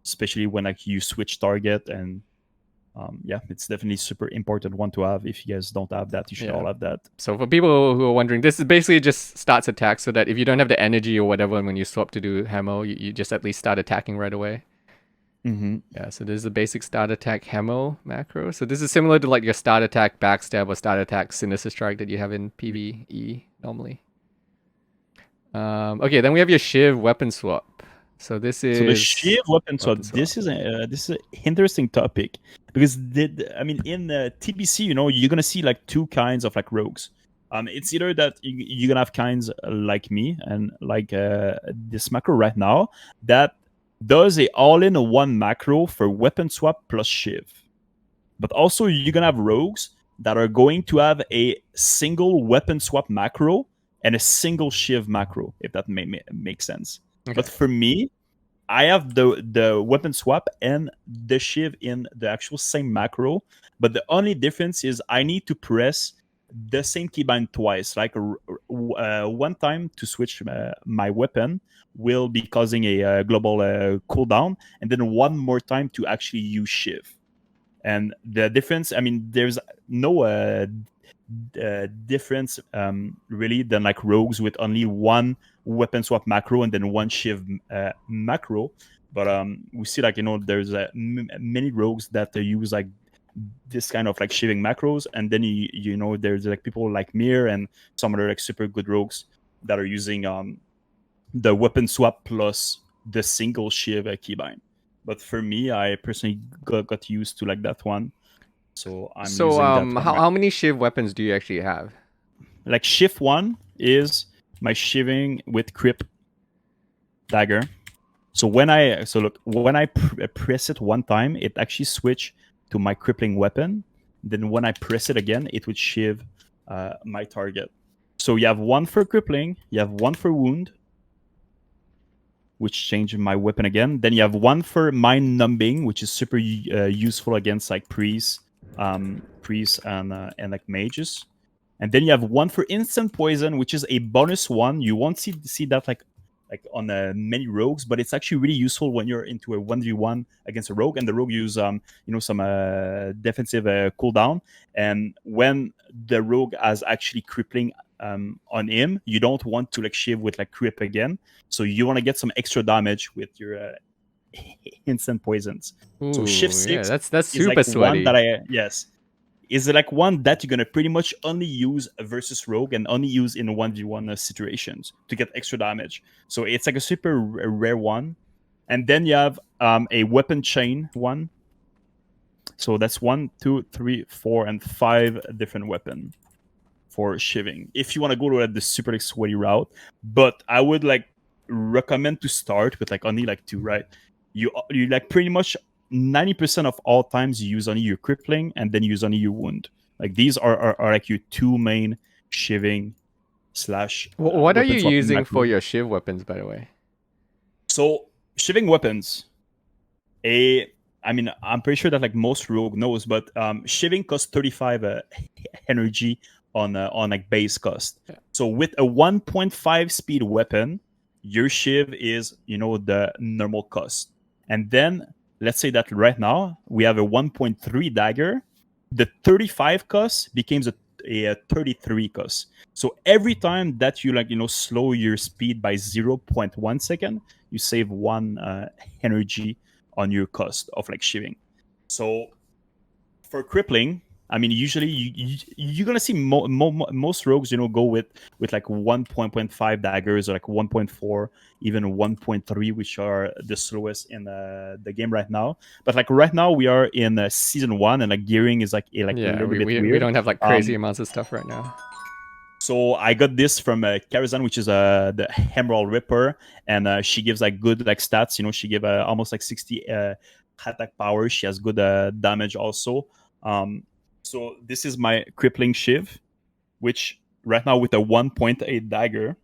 especially when like you switch target, and it's definitely super important one to have. If you guys don't have that, you should all have that. So for people who are wondering, this is basically just starts attack, so that if you don't have the energy or whatever, and when you swap to do Hamo, you just at least start attacking right away. Yeah, so this is the basic start attack Hamo macro. So this is similar to like your start attack backstab or start attack sinister strike that you have in PvE normally. Okay, then we have your shiv weapon swap. So this is the shiv weapon swap. This is an interesting topic, because I mean in TBC, you're gonna see like 2 kinds of like rogues. It's either that you're gonna have kinds like me and like this macro right now that does a all-in-one macro for weapon swap plus shiv. But also you're gonna have rogues that are going to have a single weapon swap macro and a single shiv macro, if that makes sense. Okay. But for me, I have the weapon swap and the shiv in the actual same macro, but the only difference is I need to press the same keybind twice. Like one time to switch my weapon will be causing a global cooldown, and then one more time to actually use shiv. And the difference, I mean, there's no difference really than like rogues with only one weapon swap macro and then one shiv macro. But we see like there's many rogues that use like this kind of like shiving macros, and then there's like people like Mir and some other like super good rogues that are using the weapon swap plus the single shiv keybind. But for me, I personally got used to like that one. So I'm using that one. How many shiv weapons do you actually have? Like shiv 1 is my shiving with crip dagger. So when I press it one time, it actually switch to my crippling weapon. Then when I press it again, it would shiv my target. So you have one for crippling, you have one for wound, which changes my weapon again. Then you have one for mind numbing, which is super useful against like priests and like mages. And then you have one for instant poison, which is a bonus one. You won't see that like on many rogues, but it's actually really useful when you're into a 1v1 against a rogue, and the rogue use some defensive cooldown. And when the rogue has actually crippling on him, you don't want to like shiv with like crip again, so you want to get some extra damage with your instant poisons. Ooh, so shiv 6 that's is super like sweaty. One that is like one that you're gonna pretty much only use versus rogue and only use in 1v1 situations to get extra damage. So it's like a super rare one. And then you have a weapon chain one. So that's 1, 2, 3, 4, and 5 different weapon for shiving. If you want to go to the super like sweaty route, but I would like recommend to start with like only like 2, right? You like pretty much 90% of all times you use only your crippling and then use only your wound. Like these are like your two main shiving slash. What are weapon you swapping using for macros. your shiv weapons, by the way? So shiving weapons, I mean, I'm pretty sure that like most rogue knows, but shiving costs 35 energy on like base cost. Yeah. So with a 1.5 speed weapon, your shiv is the normal cost. And then let's say that right now we have a 1.3 dagger. The 35 cost becomes a 33 cost. So every time that you slow your speed by 0.1 second, you save one energy on your cost of like shiving. So for crippling, I mean, usually you're gonna see most rogues, go with like 1.5 daggers or like 1.4, even 1.3, which are the slowest in the game right now. But like right now, we are in season 1, and like gearing is like a Yeah, little we, bit we, weird. we don't have like crazy amounts of stuff right now. So I got this from Karazhan, which is the Emerald Ripper, and she gives like good like stats. She give almost like 60 attack power. She has good damage also. So this is my crippling shiv, which right now with a 1.8 dagger,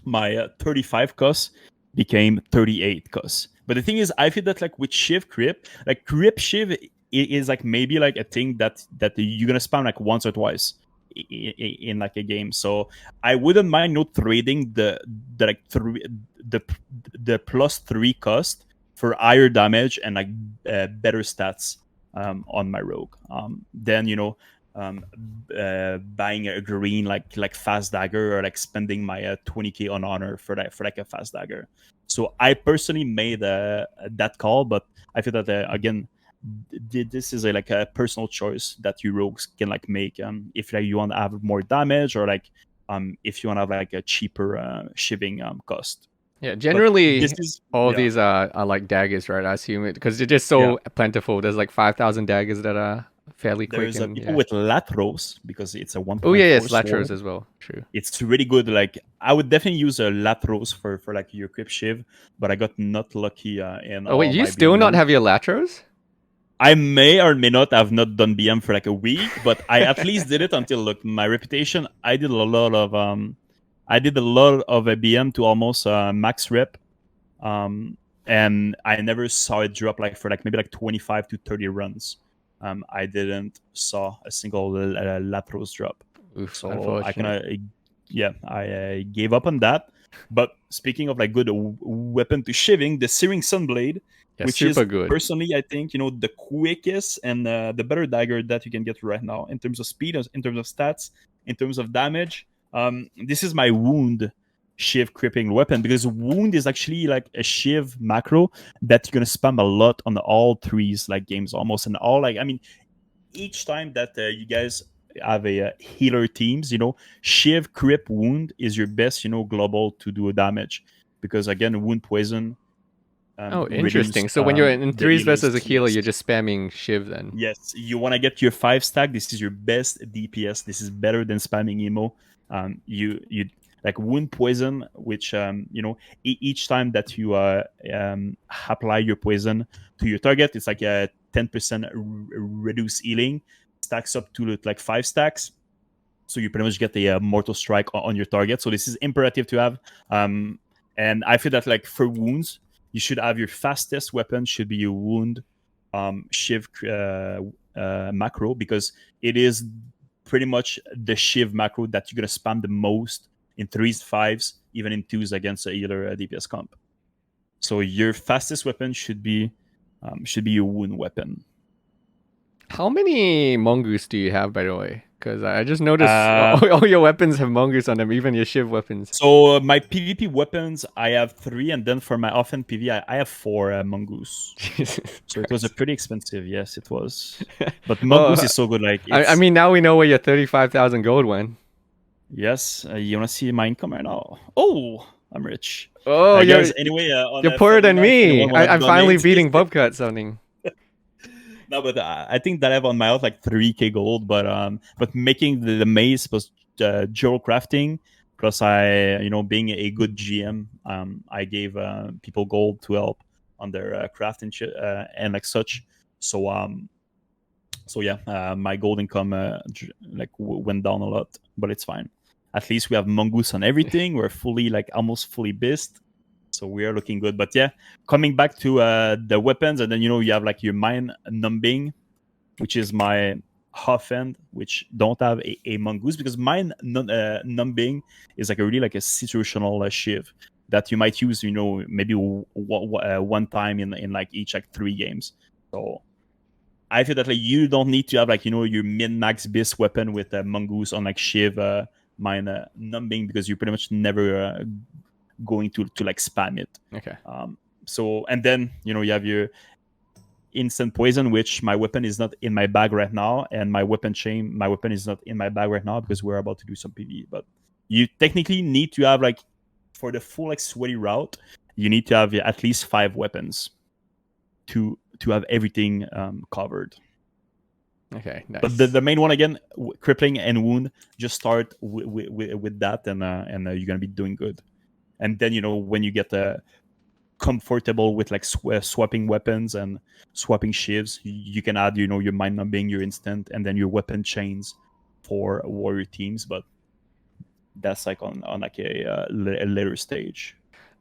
my 35 cost became 38 cost. But the thing is, I feel that like with shiv crip, like crip shiv is like maybe like a thing that you're gonna spam like once or twice in like a game. So I wouldn't mind not trading the like the +3 cost for higher damage and like better stats on my rogue. Then buying a green like fast dagger, or like spending my 20k on honor for like a fast dagger. So I personally made that call, but I feel that again, this is like a personal choice that you rogues can like make if like you want to have more damage, or like if you want to have like a cheaper shiving cost. Yeah, generally this is all yeah. these are like daggers, right? I assume it because they're just so plentiful. There's like 5,000 daggers that are fairly quick. There's And people with Latros because it's a 1.4 oh yeah, yes, sword. Latros as well. True. It's really good. Like I would definitely use a Latros for like your Crypt Shiv, but I got not lucky in Oh wait, all you my still BM not runs. have your Latros? I may or may not have not done BM for like a week, but I at least did it until look my reputation. I did a lot of a BM to almost max rep, and I never saw it drop like for like maybe like 25 to 30 runs. I didn't saw a single Latros drop. Oof, So I unfortunate. I gave up on that. But speaking of like good weapon to shiving, the Searing Sunblade, Yeah, which is super good. personally I think the quickest and the better dagger that you can get right now in terms of speed, in terms of stats, in terms of damage. This is my wound shiv cripping weapon, because wound is actually like a shiv macro that you're gonna spam a lot on all threes like games almost, and all like I mean each time that you guys have a healer teams, shiv crip wound is your best global to do a damage, because again wound poison Oh, reduce interesting. So when you're in the threes healer's versus a healer, you're DPS. just spamming shiv then. Yes, you want to get your 5 stack. This is your best DPS. This is better than spamming emo. You like wound poison, which each time that you apply your poison to your target, it's like a 10% reduced healing, stacks up to like 5 stacks. So you pretty much get the mortal strike on your target. So this is imperative to have. And I feel that like for wounds, you should have your fastest weapon should be your wound shiv macro, because it is pretty much the shiv macro that you're gonna spam the most in 3s, 5s, even in 2s against a healer DPS comp. So your fastest weapon should be your wound weapon. How many mongoose do you have, by the way? Because I just noticed Uh, all your weapons have mongoose on them, even your shiv weapons. So my PvP weapons, I have 3, and then for my offhand PV, I have 4 mongoose. Jesus So it was a Christ. pretty expensive. Yes, it was. But Well, mongoose is so good. Like I it's mean, now we know where your 35,000 gold went. yes. You wanna see my income right now? Oh, I'm rich. Oh, Guys, anyway, on you're poorer than February 9th, me. anyone wanna I'm finally donate? beating Bobka at something. No, but I think that I have on my out like 3k gold. But making the maze was Jewelcrafting. Plus, I being a good GM, I gave people gold to help on their craft and like such. So So yeah, my gold income went down a lot, but it's fine. At least we have mongoose on everything. We're fully almost fully bist, so we are looking good. But yeah, coming back to the weapons, and then you have your mind numbing, which is my half end, which don't have a mongoose, because mind numbing is a really a situational shiv that you might use maybe one time in each 3 games. So I feel that you don't need to have your min max bis weapon with a mongoose on shiv mine numbing, because you're pretty much never going to spam it. Okay. So, and then you have your instant poison, which my weapon is not in my bag right now, and my weapon is not in my bag right now because we're about to do some PvE. But you technically need to have for the full sweaty route, you need to have at least 5 weapons to have everything covered. Okay, nice. But the main one again, crippling and wound, just start with that, and you're gonna be doing good. And then when you get comfortable with swapping weapons and swapping shivs, you can add your mind numbing, your instant, and then your weapon chains for warrior teams. But that's on a later stage.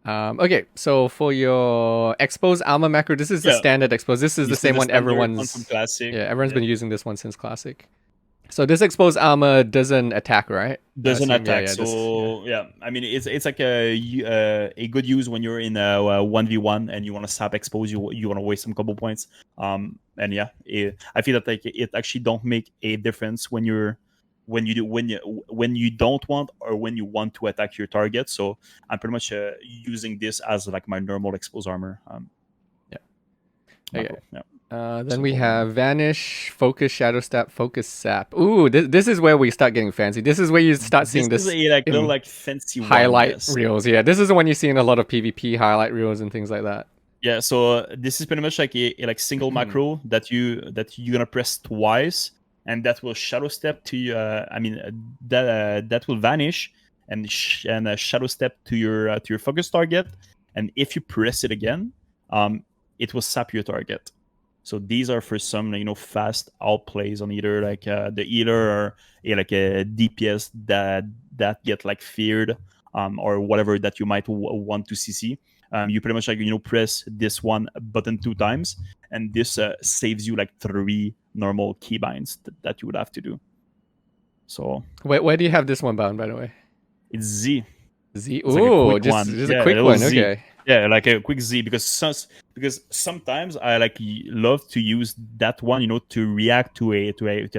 Okay, so for your expose armor macro, this is the standard expose. This is the same one everyone's from classic. Yeah, everyone's been using this one since classic. So this expose armor doesn't attack, right? Doesn't attack. I mean, it's like a good use when you're in a 1v1 and you want to sap expose. You want to waste some couple points. And yeah, I feel that it actually don't make a difference when you don't want or when you want to attack your target. So I'm pretty much using this as my normal expose armor. Okay. Yeah. Then we have vanish, focus, shadow step, focus sap. Ooh, this is where we start getting fancy. This is where you start seeing this. This is a little fancy highlight reels. Yeah, this is the one you see in a lot of PvP highlight reels and things like that. Yeah, so this is pretty much a single macro that you're gonna press twice, and that will shadow step to you. That will vanish and shadow step to your focus target, and if you press it again, it will sap your target. So these are for some fast outplays on either the healer or a DPS that get feared, or whatever that you might want to CC. You pretty much press this one button 2 times, and this saves you 3 normal keybinds that you would have to do. So where do you have this one bound, by the way? It's Z. Z. Ooh, just a quick one. Z. Okay. Yeah, a quick Z, because sometimes I love to use that one, to react to a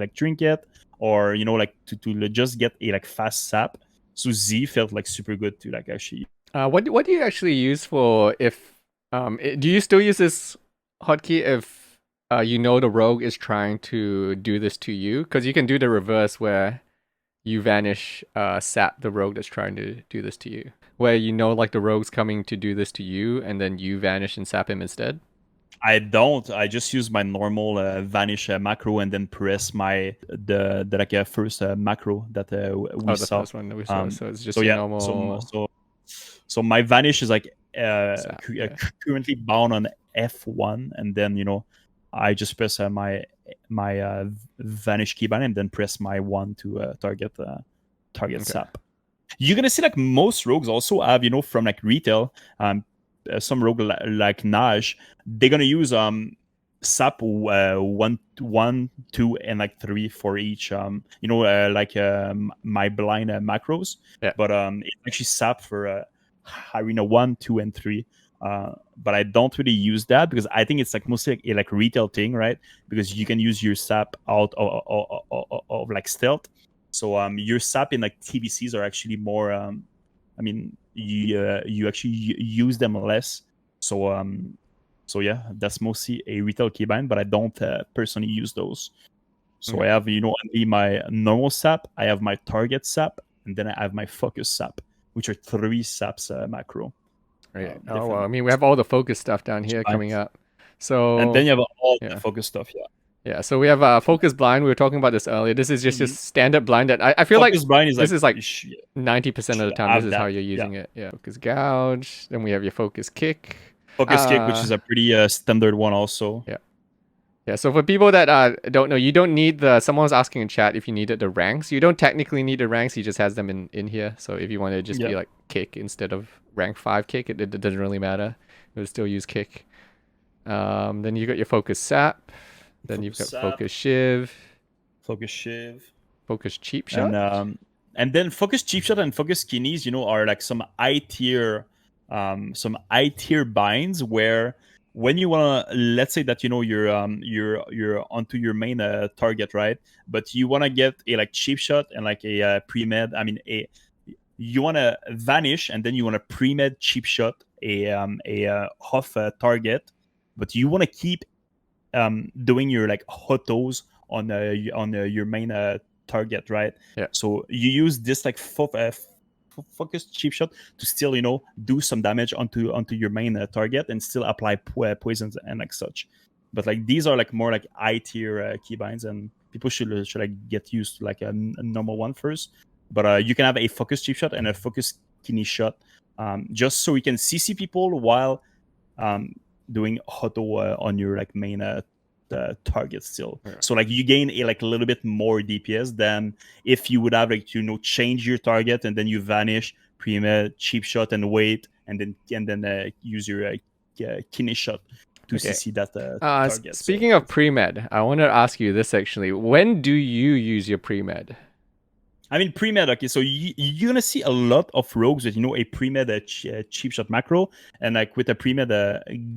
trinket, or to just get a fast sap. So Z felt super good to actually. What do you actually use for if do you still use this hotkey if the rogue is trying to do this to you? Because you can do the reverse where you vanish sap the rogue that's trying to do this to you, where the rogue's coming to do this to you, and then you vanish and sap him instead. I don't. I just use my normal vanish macro, and then press the first macro that we saw. The first one that we saw. So it's just normal. So my vanish is currently bound on F1, and then I just press my vanish keybind, and then press my 1 to target sap. You're gonna see most rogues also have from retail, some rogue like Naj, they're gonna use sap 1, 2, and 3 for each my blind macros. Yeah. But it actually sap for Arena 1, 2, and 3. But I don't really use that, because I think it's mostly a retail thing, right? Because you can use your sap out of stealth. So your sap in TBCs are actually more. You actually use them less. So yeah, that's mostly a retail keybind, but I don't personally use those. So I have only my normal sap, I have my target sap, and then I have my focus sap, which are 3 saps macro. Right. We have all the focus stuff down here coming up. So and then you have all the focus stuff. Yeah, so we have focus blind. We were talking about this earlier. This is just standard blind that I feel focus blind is this is 90% of the time. This is how you're using it. Yeah, focus gouge. Then we have your focus kick. Focus kick, which is a pretty standard one also. Yeah. Yeah, so for people that don't know, you don't need the. Someone was asking in chat if you needed the ranks. You don't technically need the ranks. He just has them in here. So if you want to just be like kick instead of rank 5 kick, it doesn't really matter. It would still use kick. Then you got your focus sap. Then you've got focus shiv. Focus shiv. Focus cheap shot. And then focus cheap shot and focus skinnies, you know, are like some I tier binds where when you wanna, let's say that, you know, you're onto your main target, right? But you wanna get a like cheap shot and like a pre-med. I mean, you wanna vanish and then you wanna pre-med cheap shot a off target, but you wanna keep doing your like autos on your main target, right? Yeah. So you use this like focus cheap shot to still, you know, do some damage onto your main target and still apply poisons and like such. But like these are like more like I tier keybinds, and people should like get used to like a normal one first. But you can have a focus cheap shot and a focus skinny shot, just so you can CC people while doing auto on your like main target still. Yeah. So like you gain a like a little bit more DPS than if you would have like, you know, change your target and then you vanish, pre-med, cheap shot and wait, and then use your kidney shot to CC that target. Speaking of pre-med, I want to ask you this actually. When do you use your pre-med? I mean, pre-med, okay, so you're going to see a lot of rogues with, you know, a pre-med cheap shot macro and like with a pre-med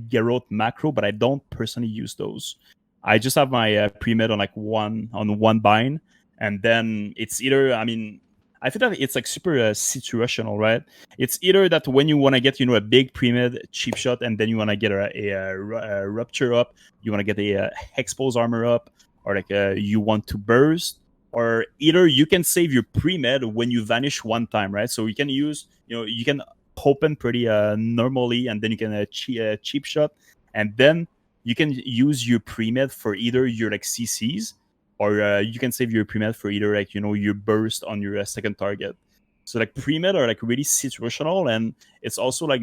Geralt macro, but I don't personally use those. I just have my pre-med on like one bind, and then it's either, I mean, I feel that it's like super situational, right? It's either that when you want to get, you know, a big pre-med cheap shot and then you want to get a rupture up, you want to get a expose armor up, or like you want to burst, or either you can save your pre-med when you vanish one time, right? So you can use, you know, you can open pretty normally, and then you can cheap shot, and then you can use your pre-med for either your like CCs, or you can save your pre-med for either like, you know, your burst on your second target. So like pre-med are like really situational, and it's also like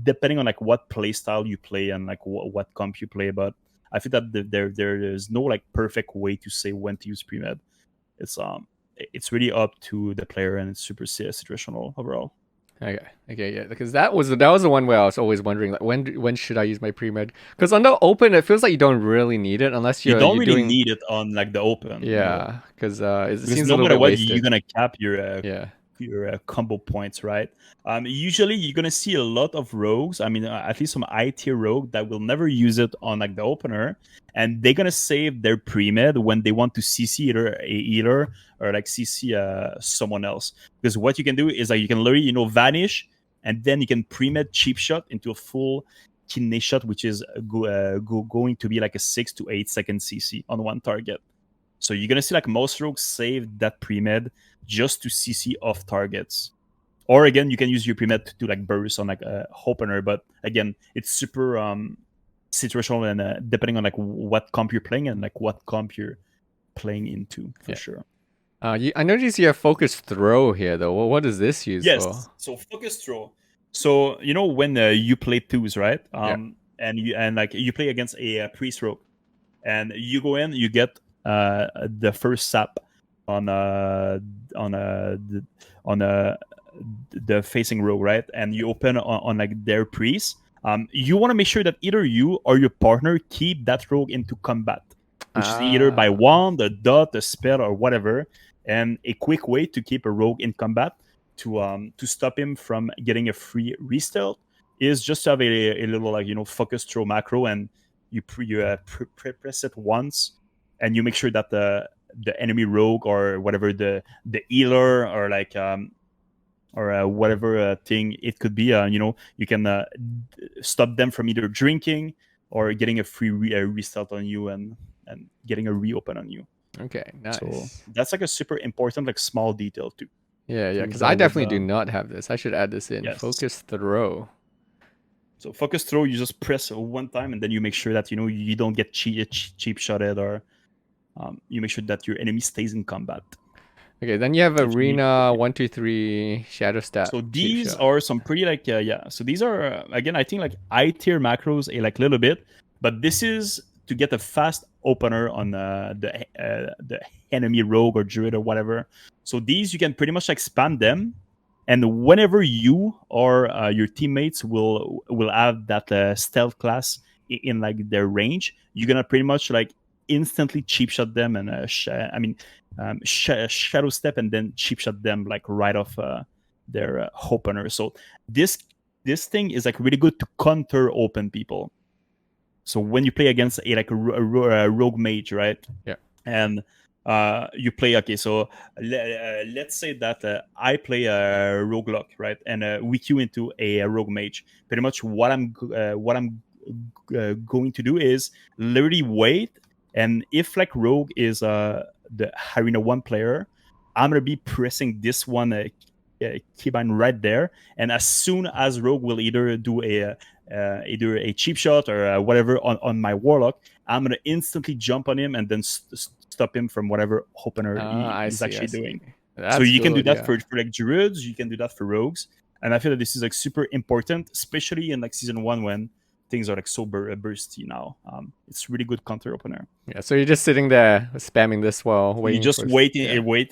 depending on like what play style you play and like what comp you play. But I think that there is no like perfect way to say when to use pre-med. It's really up to the player, and it's super situational overall. Okay, yeah, because that was the one where I was always wondering, like, when should I use my pre-med? Because on the open, it feels like you don't really need it unless you don't really need it on like the open. Yeah, because it seems no a little matter bit what, wasted. you're gonna cap your combo points, right? Usually you're gonna see a lot of rogues. I mean, at least some I tier rogue that will never use it on like the opener, and they're gonna save their pre-med when they want to CC either a healer or like CC someone else. Because what you can do is like you can literally, you know, vanish, and then you can pre-med cheap shot into a full kidney shot, which is going to be like a 6 to 8 second CC on one target. So you're gonna see like most rogues save that pre-med just to CC off targets. Or again, you can use your pre-med to like burst on like a opener, but again, it's super situational and depending on like what comp you're playing and like what comp you're playing into for sure. I noticed you have focus throw here though. Well, what does this use for? So focus throw. So you know when you play twos, right? And you play against a priest rogue, and you go in, you get the first sap on the facing rogue, right? And you open on like their priest. You want to make sure that either you or your partner keep that rogue into combat, which is either by wand, a dot, a spell, or whatever. And a quick way to keep a rogue in combat to stop him from getting a free restealth is just to have a little like, you know, focus throw macro, and you press it once, and you make sure that the enemy rogue or whatever the healer or like or whatever thing it could be, you know, you can stop them from either drinking or getting a free restart on you and getting a reopen on you. Okay, nice. So that's like a super important like small detail too. Yeah, because I definitely do not have this. I should add this in. Yes. Focus throw. So focus throw, you just press one time, and then you make sure that, you know, you don't get cheap shotted, or you make sure that your enemy stays in combat. Okay, then you have Arena 1, 2, 3 Shadow Stat. So these are some pretty like So these are again, I think like I tier macros a like little bit, but this is to get a fast opener on the enemy rogue or druid or whatever. So these you can pretty much like spam them, and whenever you or your teammates will have that stealth class in like their range, you're gonna pretty much like instantly cheap shot them and shadow step and then cheap shot them like right off their opener. So this thing is like really good to counter open people. So when you play against a rogue mage, right? Yeah. And you play, okay, so let's say that I play a roguelock, right? And we queue into a rogue mage. Pretty much what I'm going to do is literally wait, and if like rogue is the arena 1 player, I'm gonna be pressing this one keybind right there, and as soon as rogue will either do either a cheap shot or whatever on my warlock, I'm gonna instantly jump on him and then stop him from whatever opener he's actually doing. That's so you can do good, that for like druids, you can do that for rogues, and I feel that this is like super important, especially in like season 1 when things are like so bursty now. It's really good counter opener. Yeah, so you're just sitting there spamming this while waiting. You just wait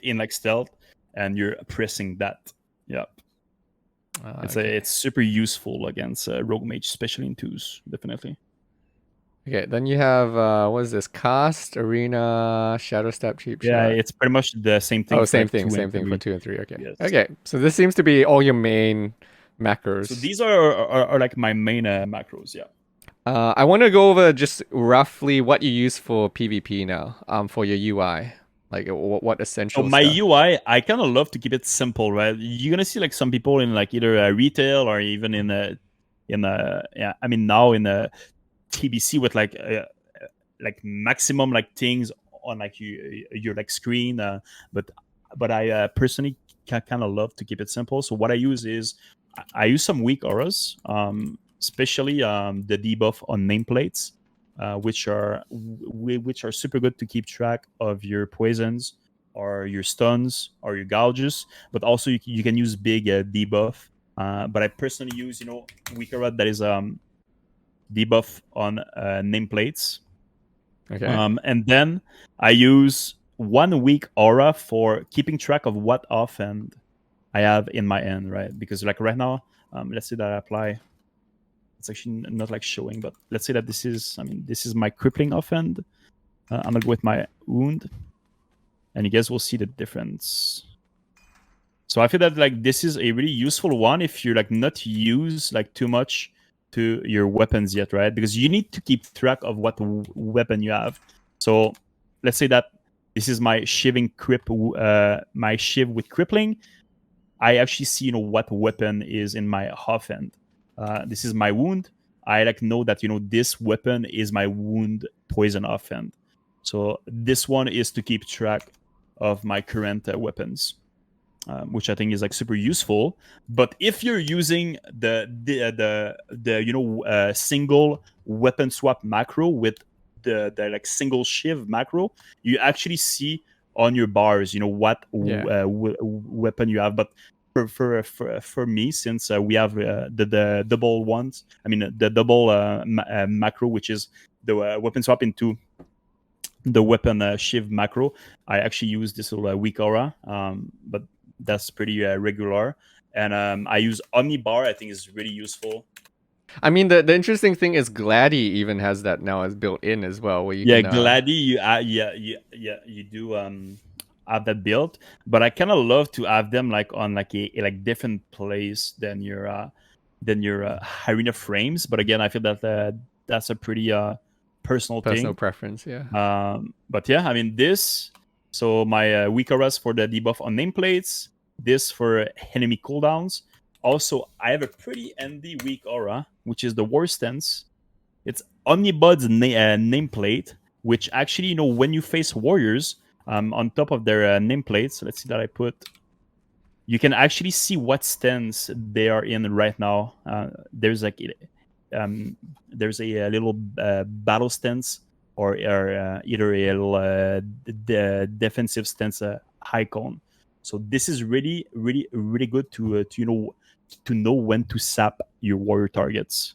in like stealth, and you're pressing that. Yeah. It's super useful against rogue mage, especially in 2s, definitely. Okay, then you have what is this? Cast, arena, shadow step, cheap shot. Yeah, it's pretty much the same thing. Oh, same thing for 2 and 3. Okay. Yes. Okay, so this seems to be all your main macros. So these are like my main macros. Yeah. I want to go over just roughly what you use for PvP now. For your UI. Like what essential my stuff. UI, I kind of love to keep it simple, right? You're gonna see like some people in like either retail or even in now in a TBC with like maximum like things on like your like screen, but I personally kind of love to keep it simple. So what I use is I use some weak auras, especially the debuff on nameplates. Which are super good to keep track of your poisons or your stuns or your gouges, but also you can use big debuff. But I personally use weak aura that is debuff on nameplates. Okay. And then I use one weak aura for keeping track of what offhand I have in my end, right? Because like right now, let's say that I apply. It's actually not like showing, but let's say that this is my crippling offhand. I'm gonna go with my wound, and you guys will see the difference. So I feel that like this is a really useful one if you're like not used like too much to your weapons yet, right? Because you need to keep track of what weapon you have. So let's say that this is my my shiv with crippling. I actually see what weapon is in my offhand. This is my wound. I like know that this weapon is my wound poison offhand. So this one is to keep track of my current weapons, which I think is like super useful. But if you're using the single weapon swap macro with the like single shiv macro, you actually see on your bars what weapon you have. But for me, since we have the double ones, the double macro, which is the weapon swap into the weapon shiv macro, I actually use this little weak aura, but that's pretty regular. And I use omnibar. I think is really useful. I mean, the interesting thing is Gladdy even has that now as built in as well, where you can, Gladdy, you do have that built, but I kind of love to have them like on like a like different place than your arena frames. But again, I feel that that's a pretty personal thing. preference, yeah. But yeah, this. So my weak auras for the debuff on nameplates. This for enemy cooldowns. Also, I have a pretty handy weak aura, which is the war stance. It's Omnibud's nameplate, which actually, when you face warriors on top of their nameplates, let's see that I put. You can actually see what stance they are in right now. There's like there's a little battle stance or either a little defensive stance icon. So this is really, really, really good to know when to sap your warrior targets.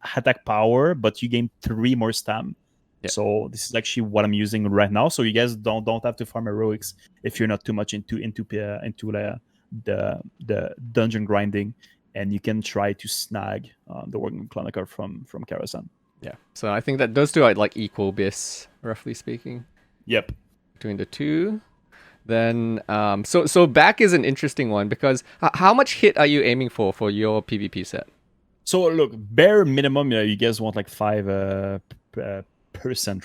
attack power, but you gain 3 more stam. Yeah. So this is actually what I'm using right now. So you guys don't have to farm heroics if you're not too much into the dungeon grinding, and you can try to snag the Working Chronicle from Karazhan. Yeah. So I think that those two are like equal bis, roughly speaking, Yep. between the two. Then so back is an interesting one because how much hit are you aiming for your PvP set? So look, bare minimum, you guys want like 5%,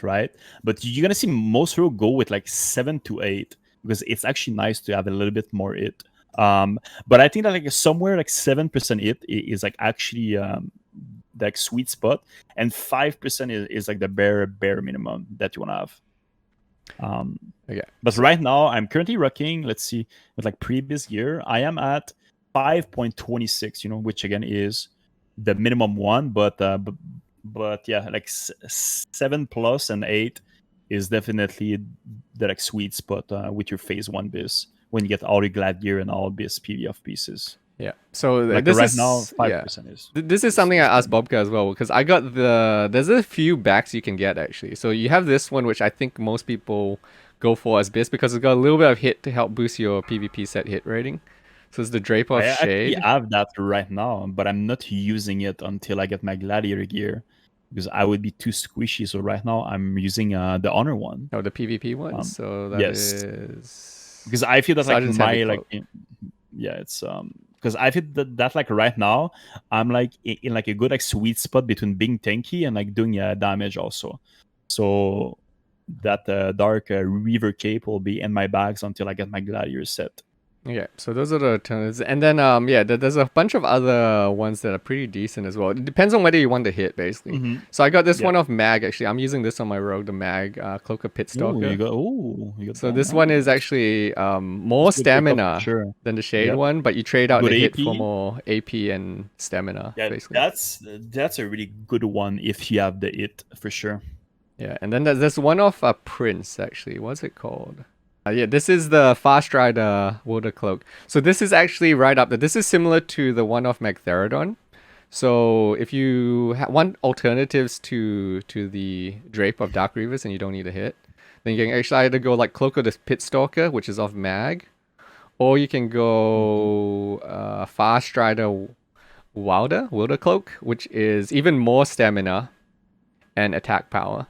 right? But you're gonna see most hero go with like 7 to 8 because it's actually nice to have a little bit more hit. But I think that like somewhere like 7% hit is like actually like sweet spot, and 5% is like the bare minimum that you wanna have. Okay. But right now I'm currently rocking, let's see, with like Pre-bis gear, I am at 5.26, which again is the minimum one, but yeah, like 7 plus and 8 is definitely the like sweet spot with your phase 1 bis when you get all your glad gear and all bis PvP pieces. Yeah. So Like this right is now 5% is. This is something I asked Bobka as well because I got there's a few backs you can get actually. So you have this one which I think most people go for as bis because it's got a little bit of hit to help boost your PvP set hit rating. So it's the Draper of I Shade. actually have that right now, but I'm not using it until I get my Gladiator gear because I would be too squishy. So right now I'm using the Honor one. Oh, the PvP one. So that yes. is because I feel that like Sergeant's my Heavy like Cloak. yeah, it's because I feel that like right now I'm like in like a good like sweet spot between being tanky and like doing damage also. So that dark Reaver cape will be in my bags until I get my Gladiator set. Yeah, so those are the alternatives. And then yeah, there's a bunch of other ones that are pretty decent as well. It depends on whether you want to hit, basically. Mhm. So I got this Yeah. one off Mag, actually. I'm using this on my rogue, the Mag, Cloak of Pitstalker. You got So that, this one is actually more Good pickup, stamina sure. than the Shade Yep. one, but you trade out Good the hit AP. for more AP and stamina, Yeah, basically. that's a really good one if you have the it for sure. Yeah, and then there's one off Prince, actually. What's it called? Yeah, this is the Fast Rider Water Cloak. So this is actually right up there. This is similar to the one off Magtherodon. So if you want alternatives to the Drape of Dark Reavers and you don't need a hit, then you can actually either go like Cloak of the Pitstalker, which is off Mag, or you can go Fast Rider Wilder Cloak, which is even more stamina and attack power.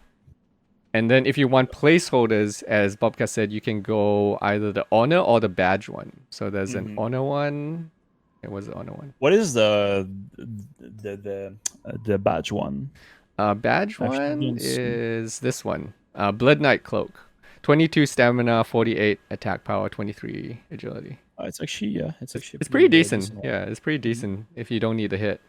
And then if you want placeholders, as Bobka said, you can go either the honor or the badge one. So there's an honor one. It was the honor one. What is the badge one? Badge Actually, one don't see. is this one. Blood Knight Cloak. 22 stamina, 48 attack power, 23 agility. It's actually It's pretty decent. Yeah, it's pretty decent if you don't need a hit.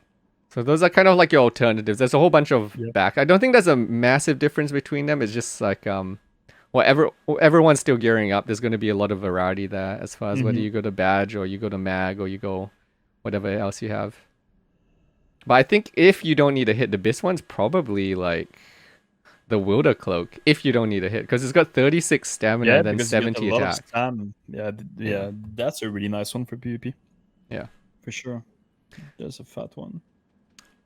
So those are kind of like your alternatives. There's a whole bunch of back. I don't think there's a massive difference between them. It's just like everyone's still gearing up. There's going to be a lot of variety there as far as whether you go to badge or you go to mag or you go whatever else you have. But I think if you don't need a hit, the Bis one's probably like the Wilder Cloak if you don't need a hit because it's got 36 stamina and then 70 attack. Yeah, that's a really nice one for PvP. Yeah, for sure. There's a fat one.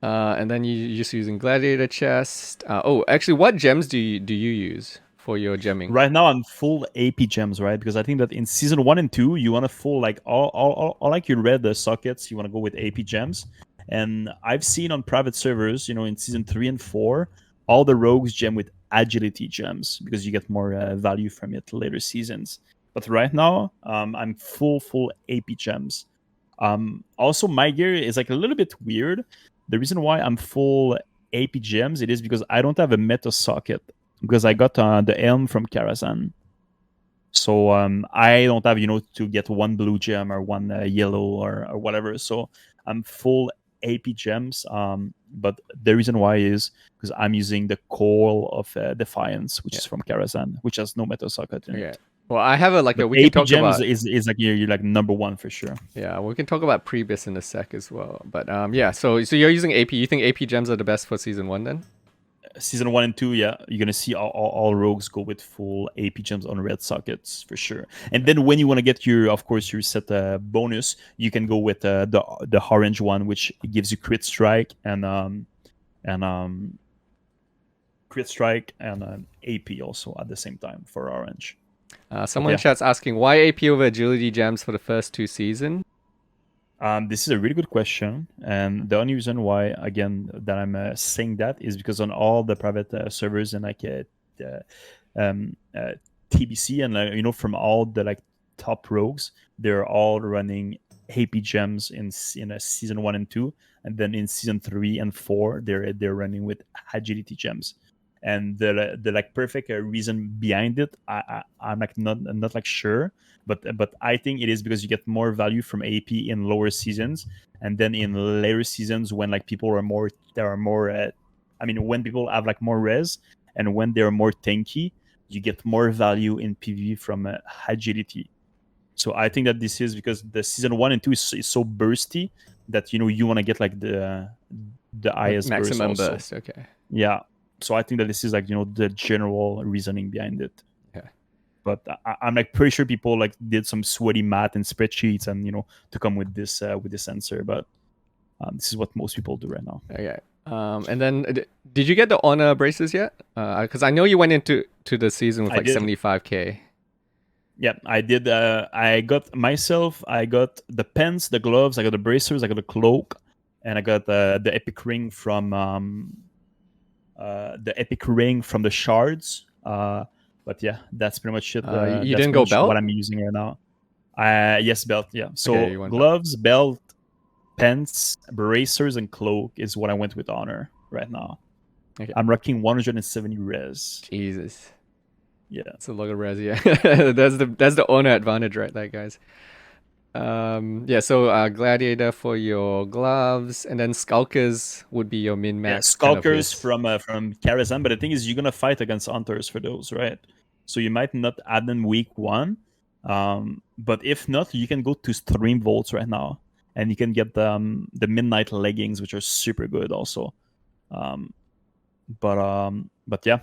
And then you're just using Gladiator chest. Oh, actually, what gems do you use for your gemming? Right now, I'm full AP gems, right? Because I think that in season 1 and 2, you want to full like all like your red sockets. You want to go with AP gems. And I've seen on private servers, in season 3 and 4, all the rogues gem with agility gems because you get more value from it later seasons. But right now, I'm full AP gems. Also, my gear is like a little bit weird. The reason why I'm full AP gems, it is because I don't have a meta socket because I got the helm from Karazhan. So I don't have, to get one blue gem or one yellow or whatever. So I'm full AP gems. But the reason why is because I'm using the Call of Defiance, which is from Karazhan, which has no meta socket in it. Well, I have we AP can talk gems about is like you're like number one for sure. Yeah, we can talk about Pre-bis in a sec as well. But yeah, so you're using AP. You think AP gems are the best for season 1 then? Season 1 and 2, yeah, you're gonna see all rogues go with full AP gems on red sockets for sure. And then when you want to get your set bonus, you can go with the orange one, which gives you crit strike and and crit strike and AP also at the same time for orange. Someone in chat's asking why AP over agility gems for the first 2 seasons. This is a really good question, and the only reason why, again, that I'm saying that is because on all the private servers and like TBC and from all the like top rogues, they're all running AP gems in season 1 and 2, and then in season 3 and 4 they're running with agility gems. And the like perfect reason behind it, I'm like not like sure, but I think it is because you get more value from AP in lower seasons, and then in later seasons when like people are more when people have like more res and when they're more tanky, you get more value in PvP from agility. So I think that this is because the season 1 and 2 is so bursty that you want to get like the highest maximum burst. Okay. Yeah. So I think that this is like the general reasoning behind it. Yeah. But I'm like pretty sure people like did some sweaty math and spreadsheets and to come with this answer. But this is what most people do right now. Okay. And then did you get the honor braces yet? Because I know you went into the season with like 75k. Yeah, I did. I got the pants, the gloves, I got the bracers, I got the cloak, and I got the epic ring from the shards. But yeah, that's pretty much it. You didn't go belt? What I'm using right now. Yes, belt. Yeah. So okay, gloves, belt, pants, bracers, and cloak is what I went with honor right now. Okay. I'm rocking 170 res. Jesus. Yeah, it's a lot of res. Yeah, that's the honor advantage right there, guys. So Gladiator for your gloves, and then Skulkers would be your min-max. Yeah, Skulkers from Karazhan, but the thing is you're gonna fight against Hunters for those, right? So you might not add them week 1, but if not, you can go to Stream Vaults right now, and you can get the Midnight Leggings, which are super good also. But yeah.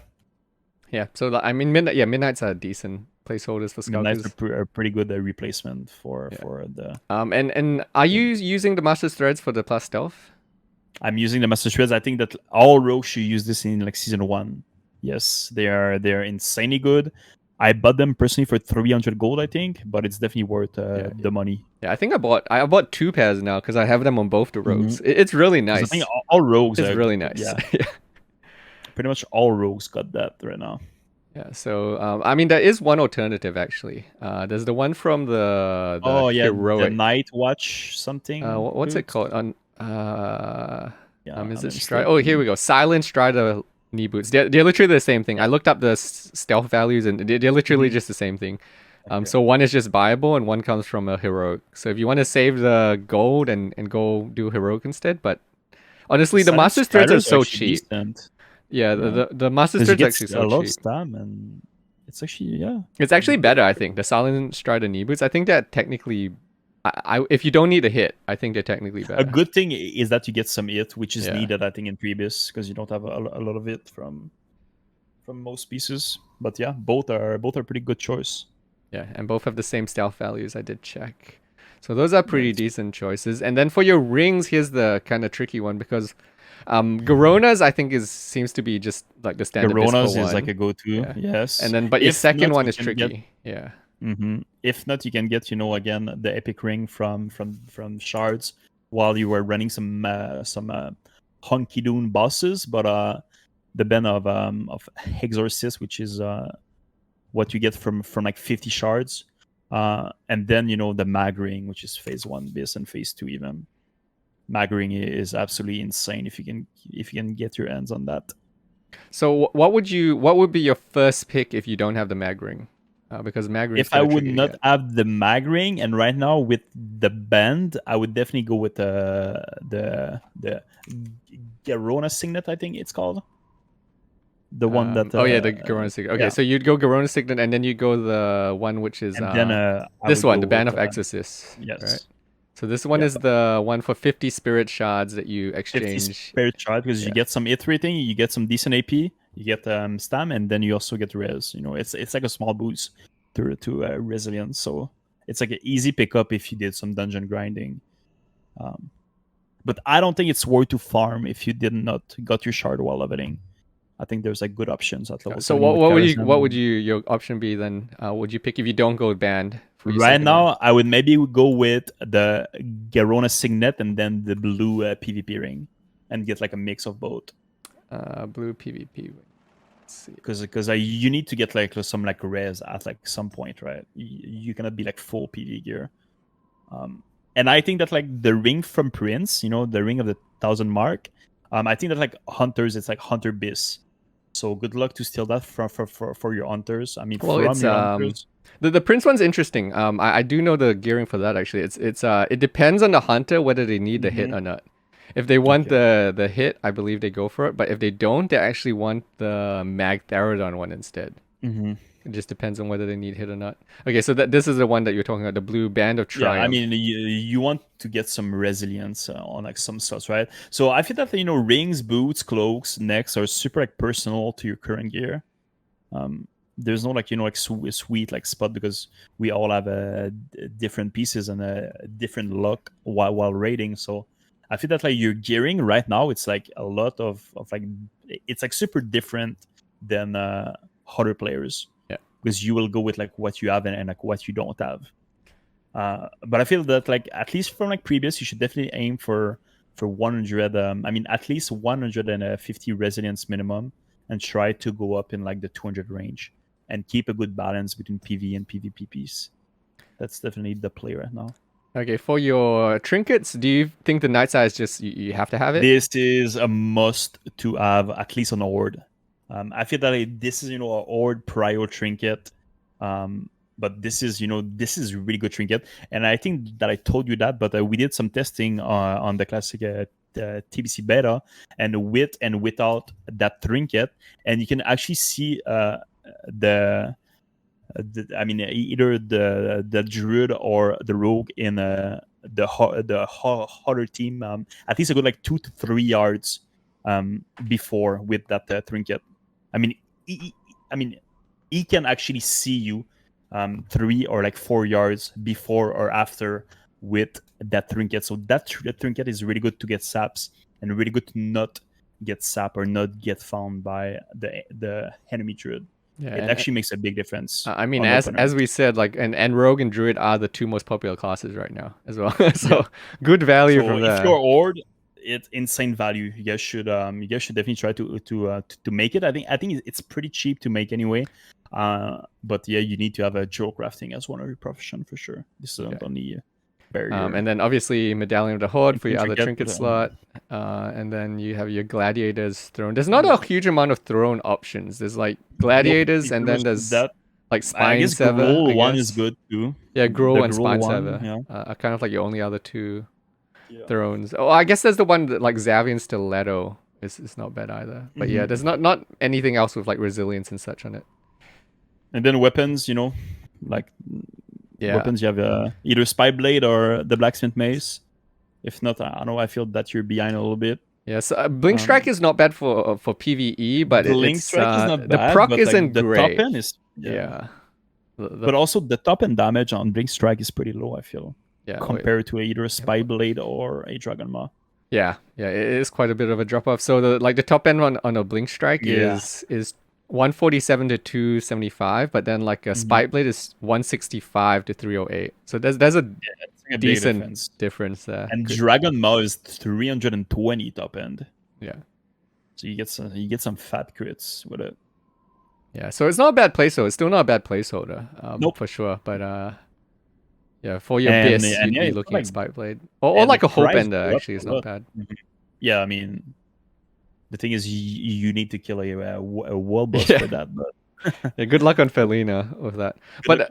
Yeah, so I mean, Midnights are decent placeholders for Skulkers. Midnights are pretty good replacement for the. And are you using the Master Threads for the plus stealth? I'm using the Master Threads. I think that all rogues should use this in like season 1. Yes, they're insanely good. I bought them personally for 300 gold, I think, but it's definitely worth the money. Yeah, I think I bought 2 pairs now because I have them on both the rogues. Mm-hmm. It's really nice. I think all rogues. It's really nice. Yeah. Pretty much all rogues got that right now. Yeah, so I mean there is one alternative actually. There's the one from the heroic. The Night Watch something. What's it called? Is it Strider? Oh, here we go. Silent Strider knee boots. They're literally the same thing. I looked up the stealth values and they're literally just the same thing. So one is just buyable and one comes from a heroic. So if you want to save the gold and go do heroic instead, but honestly, the Master Threads are so cheap. Decent. Yeah, the Master Threads actually so cheap. A lot of stam and it's actually It's actually better, I think. The Silent Strider knee boots. I think that technically, if you don't need a hit, I think they're technically better. A good thing is that you get some hit, which is needed, I think, in Pre-bis because you don't have a lot of it from most pieces. But yeah, both are pretty good choice. Yeah, and both have the same stealth values. I did check, so those are pretty decent choices. And then for your rings, here's the kind of tricky one because. Garona's I think seems to be just like the standard. Garona's is like a go-to, yes. And then, but your second one is tricky, If not, you can get again the epic ring from shards while you were running some honky doon bosses. But the band of Exorcist, which is what you get from like 50 shards, and then the mag ring, which is phase 1 bis and phase 2 even. Mag ring is absolutely insane if you can get your hands on that. So what would be your first pick if you don't have the mag ring? Because mag ring. If I would not have the mag ring, and right now with the band, I would definitely go with the Garona Signet. I think it's called the one that. The Garona Signet. Okay, so you'd go Garona Signet, and then you go the one which is this one, the Band of Exorcists. Yes. Right? So this one is the one for 50 spirit shards that you exchange. 50 spirit shards because you get some hit rating, you get some decent AP, you get stam, and then you also get res. It's like a small boost to resilience. So it's like an easy pickup if you did some dungeon grinding. But I don't think it's worth to farm if you did not got your shard while leveling. I think there's like good options at level. So 70 with what would Karazhan. your option be then? Would you pick if you don't go banned? For your Right second one? now, I would maybe go with the Garona Signet and then the blue PvP ring, and get like a mix of both. Blue PvP. Let's see. Because you need to get like some like res at like some point, right? You cannot be like full PV gear. And I think that like the ring from Prince, you know, the ring of the 1,000 mark. I think that like hunters, it's like hunter bis. So good luck to steal that for your hunters. I mean, Well, from it's your hunters. the Prince one's interesting. I do know the gearing for that actually. It depends on the hunter whether they need the hit or not. If they want the hit, I believe they go for it. But if they don't, they actually want the Mag Therodon one instead. It just depends on whether they need hit or not. Okay, so this is the one that you're talking about, the blue Band of Triumph. Yeah, I mean, you want to get some resilience on like some slots, right? So I feel that, you know, rings, boots, cloaks, necks are super like personal to your current gear. There's no like, you know, like sweet like spot, because we all have different pieces and a different luck while raiding. So I feel that like your gearing right now, it's like a lot of like, it's like super different than other players. Yeah, because you will go with like what you have and like what you don't have. But I feel that like at least from like previous, you should definitely aim for 100. I mean, at least 150 resilience minimum, and try to go up in like the 200 range, and keep a good balance between PV and PvP piece. That's definitely the play right now. Okay, for your trinkets, do you think the Night's Eye is just you have to have it? This is a must to have at least on Horde. I feel that this is, you know, a Horde prio trinket. But this is, you know, this is a really good trinket. And I think that I told you that, but we did some testing on the classic TBC beta, and with and without that trinket. And you can actually see I mean, either the druid or the rogue in the hotter team, at least a good like 2 to 3 yards before with that trinket. I mean, he can actually see you 3 or like 4 yards before or after with that trinket. So that trinket is really good to get saps, and really good to not get sap or not get found by the enemy druid. Yeah, it actually makes a big difference. I mean, as we said, like and rogue and druid are the 2 most popular classes right now as well. So good value from that. If you're horde, it's insane value. You guys should definitely try to make it. I think it's pretty cheap to make anyway. But yeah, you need to have a Jewelcrafting as one of your profession for sure. This is not only barrier. And then obviously Medallion of the Horde for your other trinket slot. And then you have your Gladiators throne. There's not a huge amount of throne options. There's like Gladiators, and then there's that, like Spine Sever. Growl one is good too. Yeah, Growl and Spine Sever are kind of like your only other 2 thrones. Oh, I guess there's the one that like Xavian Stiletto is not bad either. But yeah, there's not anything else with like resilience and such on it. And then weapons, you know, like weapons, you have either Spy Blade or the Blacksmith Mace. If not, I don't know, I feel that you're behind a little bit. Yeah, so Blink Strike is not bad for PvE, but Blink Strike is not bad, the proc isn't the great. Top end is but also the top end damage on Blink Strike is pretty low, I feel. Yeah, compared to either a Spy Blade or a Dragon Maw. Yeah, it is quite a bit of a drop off. So the top end one on a Blink Strike is 147 to 275, but then like a Spike Blade is 165 to 308. So there's a decent difference there. And Dragon Maw is 320 top end. Yeah. So you get some fat crits with it. Yeah, so it's not a bad placeholder. It's still not a bad placeholder, nope. for sure. But yeah, for your Bis, you'd be looking at Spike Blade. Or like a Hope Ender, actually, is not bad. Yeah, I mean, the thing is, you need to kill a wall boss for that. But yeah, good luck on Felina with that. But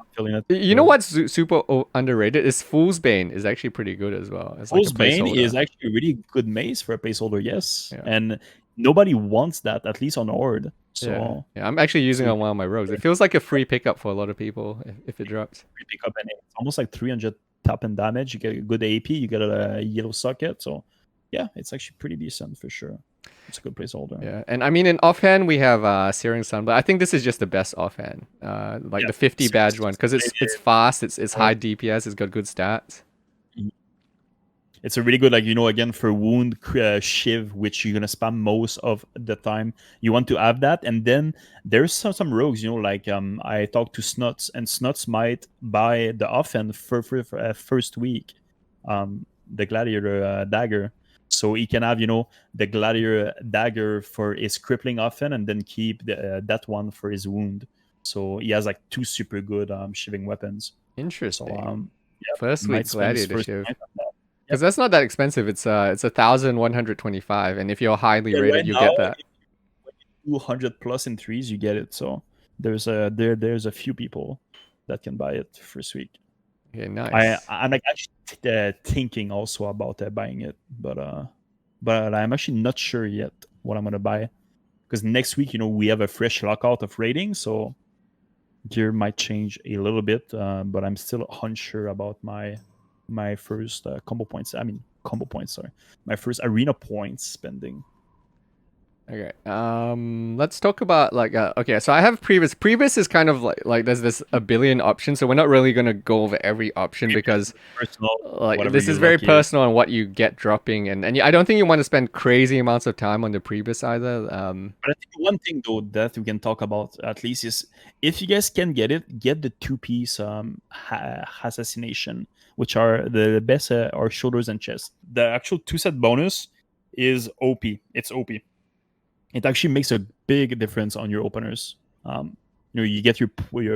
you know what's super underrated is Fool's Bane is actually pretty good as well. Fool's Bane is actually a really good maze for a placeholder, yes. Yeah. And nobody wants that, at least on Horde. So yeah, I'm actually using it on one of my rogues. It feels like a free pickup for a lot of people if it drops. Free pickup, and it's almost like 300 top end damage. You get a good AP, you get a yellow socket. So yeah, it's actually pretty decent for sure. It's a good placeholder. Yeah, and I mean in offhand we have Searing Sun, but I think this is just the best offhand. Like the 50 badge one, because it's fast, it's high DPS, it's got good stats. It's a really good, like, again, for wound shiv, which you're gonna spam most of the time. You want to have that, and then there's some rogues, like I talked to Snuts, and Snuts might buy the offhand for first week, the Gladiator dagger, so he can have the Gladiator dagger for his crippling offhand, and then keep that one for his wound. So he has like 2 super good shiving weapons. Interesting. So first week Gladiator shiv. Because Because that's not that expensive. It's 1,125, and if you're highly rated, right you now, get that. 200 plus in threes, you get it. So there's a few people that can buy it first week. Okay, nice. I'm like actually thinking also about buying it, but I'm actually not sure yet what I'm gonna buy, because next week we have a fresh lockout of rating, so gear might change a little bit, but I'm still unsure about my first combo points. Sorry, my first arena points spending. Okay. Let's talk about like okay. So I have Pre-bis. Pre-bis is kind of like there's this a billion options, so we're not really gonna go over every option because Personal, like this is very personal on what you get dropping, and I don't think you want to spend crazy amounts of time on the Pre-bis either. But I think one thing though that we can talk about at least is, if you guys can get it, get the 2-piece assassination, which are the best are shoulders and chest. The actual 2-set bonus is OP. It's OP. It actually makes a big difference on your openers. You get your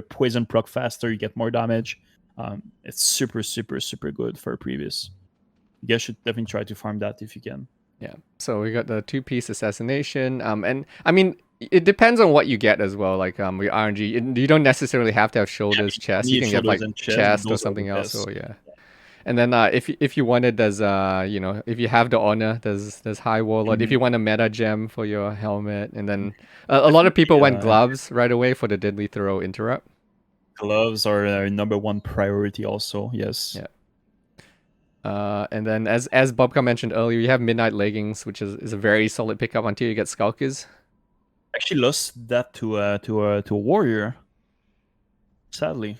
poison proc faster, you get more damage. It's super, super, super good for Pre-bis. You guys should definitely try to farm that if you can. Yeah. So we got the 2-piece assassination. And I mean, it depends on what you get as well. Like your RNG, you don't necessarily have to have shoulders, chest. You can get like chest or something else. So yeah. And then if you wanted, there's if you have the honor, there's high warlord. If you want a meta gem for your helmet, and then a lot of people went gloves right away for the deadly throw interrupt. Gloves are our number 1 priority also. Yes. Yeah. And then as Bobka mentioned earlier, you have midnight leggings, which is a very solid pickup until you get skulkers. Actually lost that to a warrior. Sadly,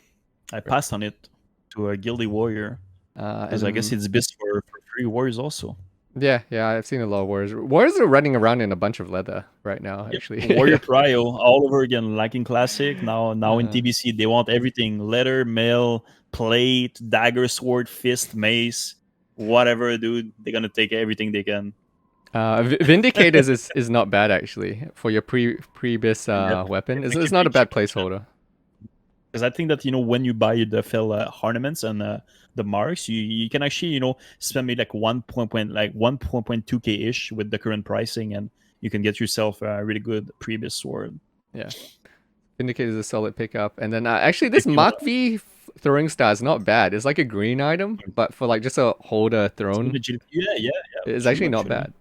I passed on it to a guilty warrior. Because I guess it's Bis for 3 warriors also. Yeah, I've seen a lot of warriors. Warriors are running around in a bunch of leather right now, actually. Warrior Prio all over again, like in Classic. Now in TBC, they want everything: leather, mail, plate, dagger, sword, fist, mace, whatever, dude. They're gonna take everything they can. Vindicators is not bad actually for your pre-bis weapon. It's not a bad placeholder. Because I think that when you buy the fell ornaments and the marks, you can actually spend maybe like 1.2k ish with the current pricing, and you can get yourself a really good Pre-bis sword. Yeah, Vindicator is a solid pickup, and then actually this Mark V throwing star is not bad. It's like a green item, but for like just a holder throne, it's actually not bad.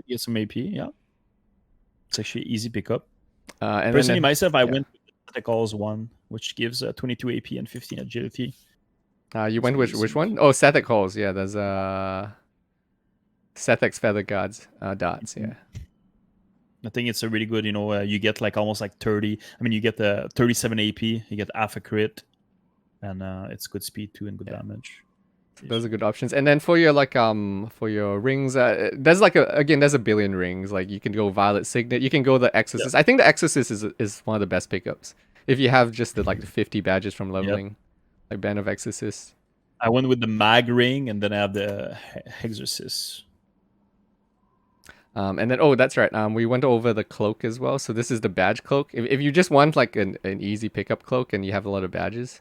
Get some AP, yeah. It's actually easy pickup. And personally, myself, I went with the calls one, which gives 22 AP and 15 agility. You went which one? Oh, Sethek Halls. Yeah, there's Sethek's Feather Guards dots. Yeah, I think it's a really good. You get like almost like 30. I mean, you get the 37 AP. You get half a crit, and it's good speed too and good damage. Those are good options. And then for your for your rings, there's like there's a billion rings. Like you can go Violet Signet. You can go the Exorcist. I think the Exorcist is one of the best pickups if you have just the 50 badges from leveling. Like Band of Exorcists. I went with the Mag Ring, and then I have the Exorcist. And then that's right. We went over the cloak as well. So this is the badge cloak. If you just want like an easy pickup cloak and you have a lot of badges,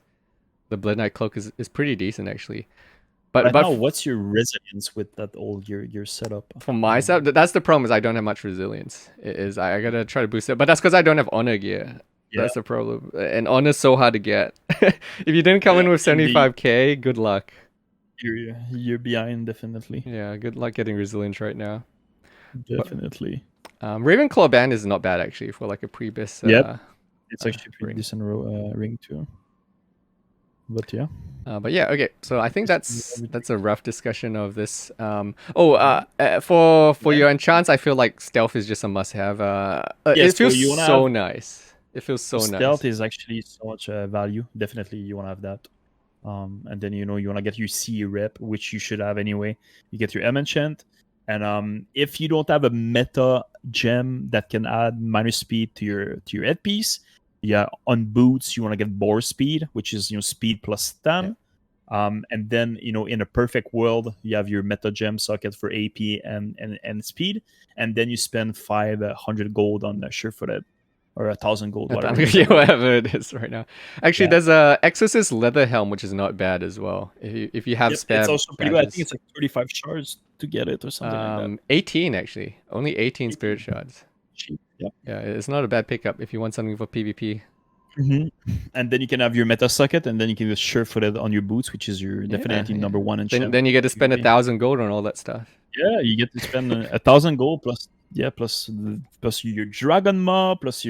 the Blood Knight cloak is pretty decent actually. But now, what's your resilience with that old your setup? For my setup, that's the problem. Is I don't have much resilience. I gotta try to boost it, but that's because I don't have honor gear. Yeah. That's the problem. And honor's so hard to get. If you didn't come in with 75k, good luck. You're behind, definitely. Yeah, good luck getting resilience right now. Definitely. Ravenclaw band is not bad actually for like a Pre-bis. It's actually a pretty decent ring too. But yeah. Okay. So I think that's a rough discussion of this. For your enchants, I feel like stealth is just a must-have. It feels so nice. It feels so nice. Stealth is actually so much value. Definitely, you want to have that. And then you want to get your C rep, which you should have anyway. You get your M enchant, and if you don't have a meta gem that can add minus speed to your headpiece, yeah, on boots you want to get boar speed, which is speed plus stun. And then in a perfect world you have your meta gem socket for AP and speed, and then you spend 500 gold on the sure-footed, or 1,000 gold, whatever. Yeah, whatever it is right now. Actually, there's a Exorcist leather helm, which is not bad as well. If you have spam, it's also pretty good. I think it's like 35 shards to get it or something like that. 18 actually, only 18 spirit shards. Cheap. Yeah, it's not a bad pickup if you want something for PvP. And then you can have your meta socket, and then you can just sure-footed on your boots, which is your definitely number one enchant. Then you get to spend 1,000 gold on all that stuff. Yeah, you get to spend 1,000 gold plus your dragon maw plus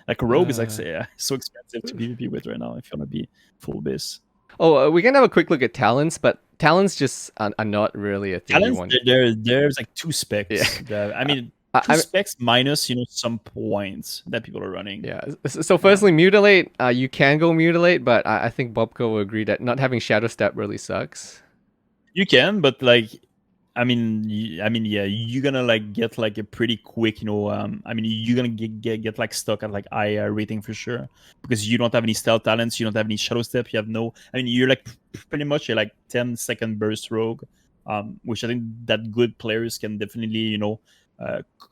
like a rogue is like so expensive to PvP with right now if you want to be full bis. We can have a quick look at talents, but talents just are not really a thing. Talents, there's like 2 specs. I mean, 2 specs minus some points that people are running. Yeah. So firstly, mutilate. You can go mutilate, but I think Bobka will agree that not having shadow step really sucks. You can, but like, I mean, yeah, you're gonna like get like a pretty quick, you're gonna get like stuck at like high rating for sure, because you don't have any stealth talents, you don't have any shadow step, you have no. I mean, you're like pretty much a like 10-second burst rogue, which I think that good players can definitely,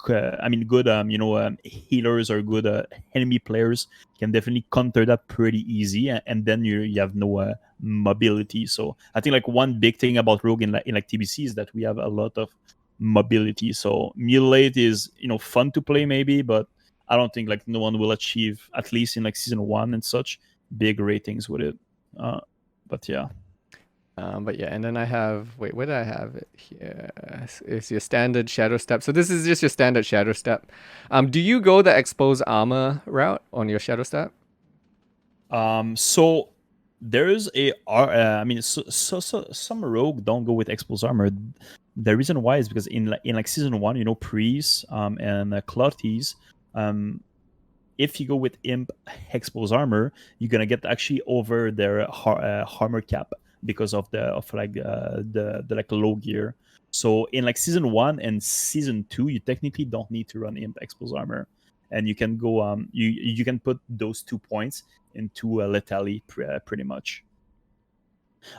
good healers or good enemy players can definitely counter that pretty easy, and then you have no mobility. So I think like one big thing about rogue in like TBC is that we have a lot of mobility. So mutilate is fun to play maybe, but I don't think like no one will achieve, at least in like season 1 and such, big ratings with it. But yeah. And then I have, where did I have it here? It's your standard shadow step. So this is just your standard shadow step. Do you go the exposed armor route on your shadow step? So there's some rogue don't go with exposed armor. The reason why is because in like season 1, Pre-bis and Clothies, if you go with imp exposed armor, you're gonna get actually over their armor cap, because of the like low gear. So in like season 1 and season 2, you technically don't need to run imp exposed armor, and you can go you can put those 2 points into lethality pretty much.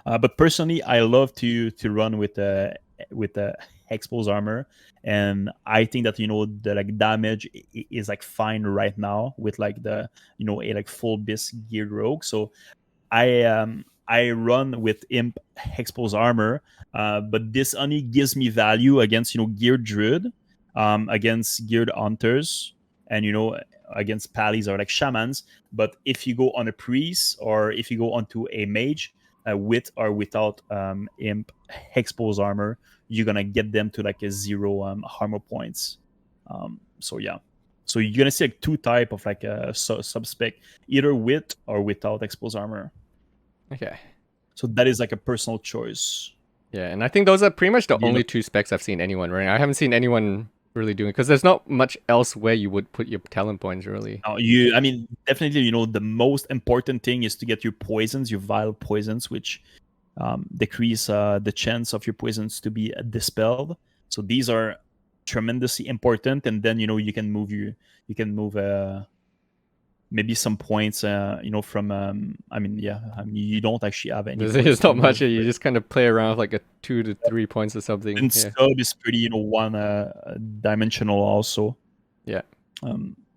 But personally, I love to run with the exposed armor, and I think that the like damage is like fine right now with like the a like full bis geared rogue. So I run with imp exposed armor, but this only gives me value against geared druid, against geared hunters, and against pallies or like shamans. But if you go on a priest, or if you go onto a mage, with or without imp exposed armor, you're gonna get them to like a 0 armor points. So yeah, so you're gonna see like 2 type of like a sub-spec, either with or without exposed armor. Okay. So that is like a personal choice. Yeah, and I think those are pretty much the only 2 specs I've seen anyone running. I haven't seen anyone really doing, because there's not much else where you would put your talent points really. Definitely, the most important thing is to get your poisons, your vile poisons, which decrease the chance of your poisons to be dispelled. So these are tremendously important, and then you can move maybe some points from you don't actually have any. There's not much. You just kind of play around with like a 2 to 3 points or something. And sub is pretty one dimensional also. Yeah.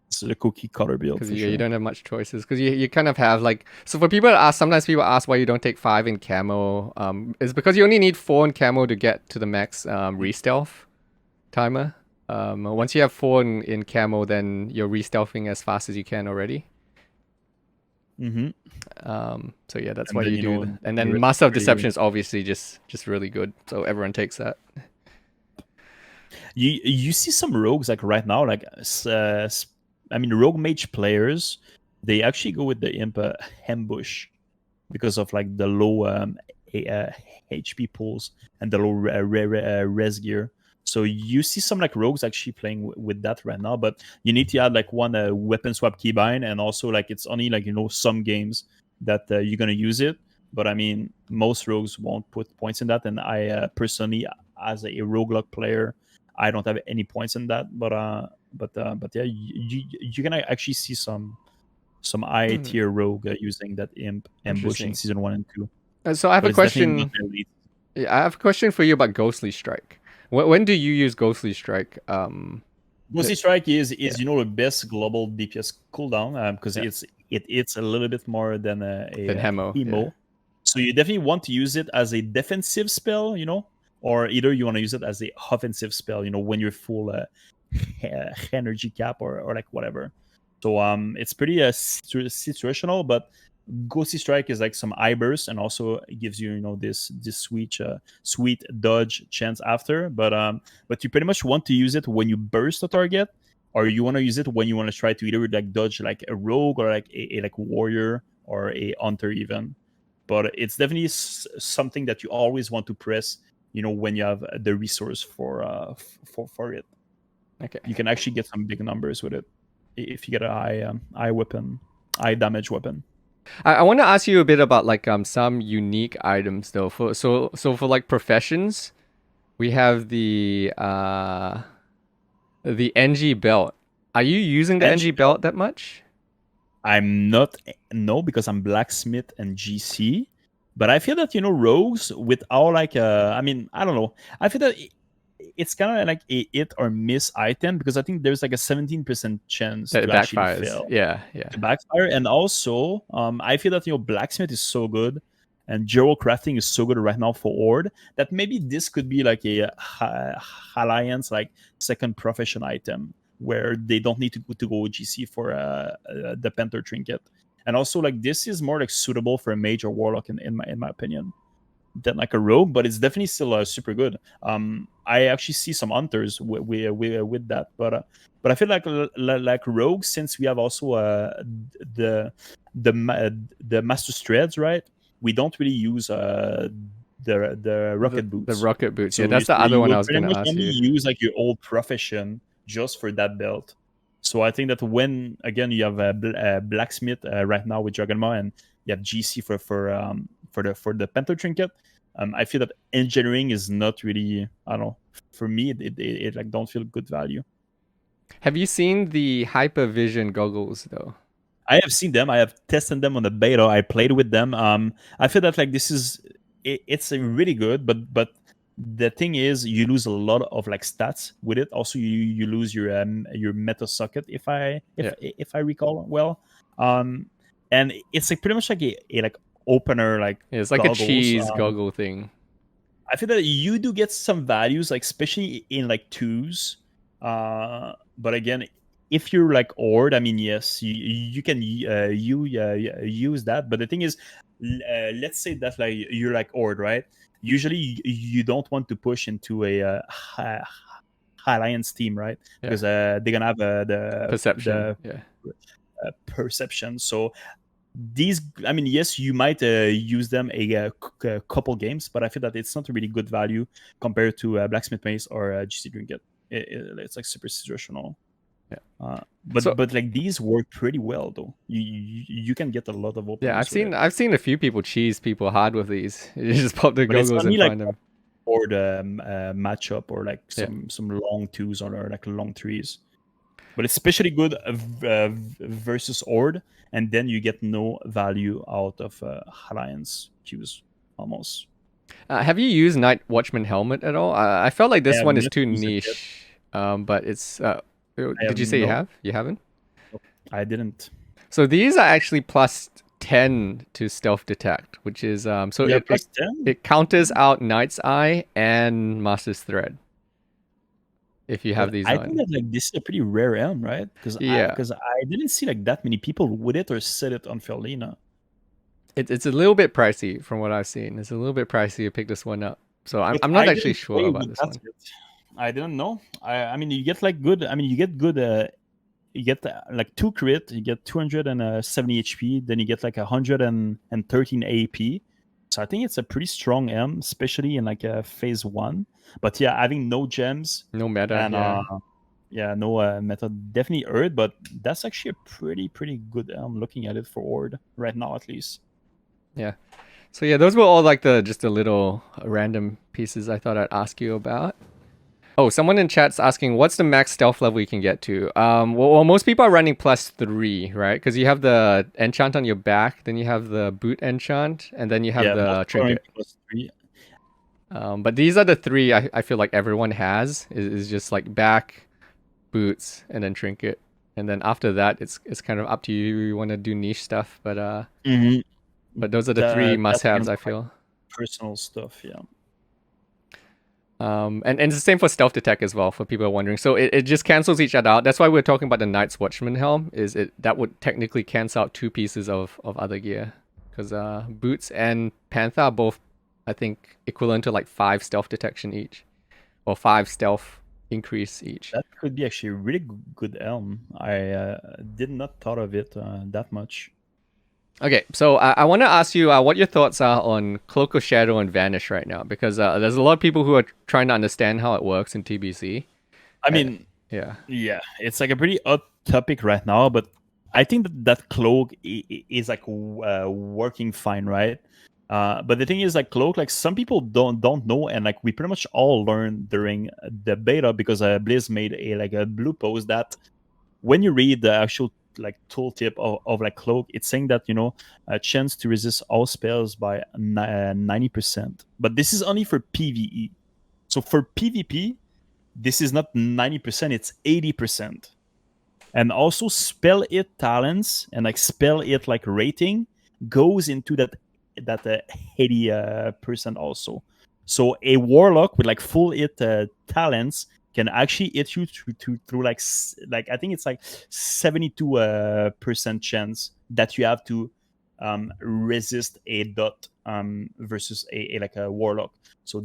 It's a cookie cutter build. Because you don't have much choices, because you kind of have like, so for people to ask, sometimes people ask why you don't take 5 in camo. It's because you only need 4 in camo to get to the max re-stealth timer. Once you have 4 in camo, then you're re-stealthing as fast as you can already. So yeah, that's why you do. And then Master of Deception is obviously just really good, so everyone takes that. You see some rogues like right now, like rogue mage players, they actually go with the imp ambush because of like the low HP pulls and the low res gear. So you see some like rogues actually playing with that right now, but you need to add like one weapon swap keybind, and also like it's only like some games that you're gonna use it. But I mean, most rogues won't put points in that, and I personally, as a roguelike player, I don't have any points in that. But yeah, you can actually see some high tier rogue using that imp ambush in Interesting. season 1 and 2. So I have But a it's definitely not question. elite. I have a question for you about Ghostly Strike. When do you use Ghostly Strike? Ghostly Strike is the best global DPS cooldown because Yeah. it's a little bit more than Then Hemo. Hemo. Yeah. So you definitely want to use it as a defensive spell, or either you want to use it as a offensive spell, when you're full energy cap or like whatever. So it's pretty situational, but Ghostly Strike is like some eye burst, and also it gives you this sweet dodge chance after. But you pretty much want to use it when you burst a target, or you want to use it when you want to try to either like dodge like a rogue or like a like warrior or a hunter even. But it's definitely something that you always want to press, when you have the resource for it. Okay. You can actually get some big numbers with it if you get a high damage weapon. I want to ask you a bit about like some unique items though. So for like professions, we have the engy belt. Are you using the engy belt that much? I'm not, no, because I'm blacksmith and GC. But I feel that rogues with all like I mean, I don't know. I feel that it's kind of like a hit or miss item, because I think there's like a 17% chance That to it actually backfires. fail. Yeah. To backfire. And also I feel that blacksmith is so good and Jewelcrafting is so good right now for Horde that maybe this could be like a alliance like second profession item where they don't need to go GC for the Panther trinket. And also like this is more like suitable for a mage or warlock in my opinion than like a rogue, but it's definitely still super good. I actually see some hunters with that, but I feel like rogue, since we have also the master's threads, right? We don't really use the rocket boots. The rocket boots. So Yeah, that's the other you one I would was pretty gonna much ask only you. use like your old profession just for that belt. So I think that when again you have a blacksmith right now with Dragonmaw, and you have GC for the Panther trinket, I feel that engineering is not really, I don't know, for me it like don't feel good value. Have you seen the hypervision goggles though? I have seen them. I have tested them on the beta. I played with them. I feel that like this is it's a really good, but the thing is you lose a lot of like stats with it. Also, you lose your meta socket if I recall well. And it's like pretty much like a like opener like Yeah, it's like goggles. a cheese goggle thing. I feel that you do get some values, like especially in like twos. But again, if you're like Ord, I mean, yes, you can use that. But the thing is, let's say that like you're like Ord, right? Usually, you don't want to push into a high alliance team, right? Yeah. Because they're gonna have Perception. the Yeah. perception. So these, I mean, yes, you might use them a couple games, but I feel that it's not a really good value compared to blacksmith mace or GC trinket. It's like super situational. Yeah. But like these work pretty well though. You can get a lot of openers. Yeah, I've seen a few people cheese people hard with these. You just pop the goggles and find them. Or the matchup or like some long twos or like long threes. But it's especially good versus Ord, and then you get no value out of Alliance queues, almost. Have you used Night Watchman Helmet at all? I felt like this one is too niche. But it's... did you say you have? You haven't? Nope, I didn't. So these are actually plus 10 to stealth detect, which is... it counters out Knight's Eye and Master's Thread. If you have these I on. think that like this is a pretty rare elm, right? Because I didn't see like that many people with it or set it on Ferlina. It's a little bit pricey from what I've seen. It's a little bit pricey to pick this one up. So I'm not actually sure about this one. I didn't know. I mean, you get like good. I mean, you get good. You get like 2 crit. You get 270 HP. Then you get like 113 AP. So I think it's a pretty strong M, especially in like phase 1. But yeah, having no gems, no meta, and no meta, definitely Earth. But that's actually a pretty good M. Looking at it for Ord right now, at least. Yeah. So yeah, those were all like just the little random pieces I thought I'd ask you about. Oh, someone in chat's asking, what's the max stealth level you can get to? Well, most people are running +3, right? Because you have the enchant on your back, then you have the boot enchant, and then you have the most trinket. +3. But these are the three I feel like everyone has. Is just like back, boots, and then trinket. And then after that, it's kind of up to you. You want to do niche stuff, Mm-hmm. but those are the three That's again must-haves, I like feel. personal stuff. Yeah. And it's the same for stealth attack as well, for people wondering. So it just cancels each other out. That's why we're talking about the Knight's Watchman helm. That would technically cancel out 2 pieces of other gear, because boots and panther are both, I think, equivalent to like 5 stealth detection each, or 5 stealth increase each. That could be actually a really good elm. I did not thought of it that much. Okay, so I want to ask you what your thoughts are on Cloak of Shadow and Vanish right now, because there's a lot of people who are trying to understand how it works in TBC. I mean, Yeah. it's like a pretty odd topic right now, but I think that cloak is like working fine, right? But the thing is, like cloak, like some people don't know, and like we pretty much all learned during the beta, because Blizz made a blue post that when you read the actual like tooltip of like cloak, it's saying that a chance to resist all spells by 90%, but this is only for PvE. So for PvP, this is not 90%, it's 80%. And also spell it talents and like spell it like rating goes into that 80% also. So a warlock with like full it talents can actually hit you through like I think it's like 72% chance that you have to resist a dot versus a like a warlock. So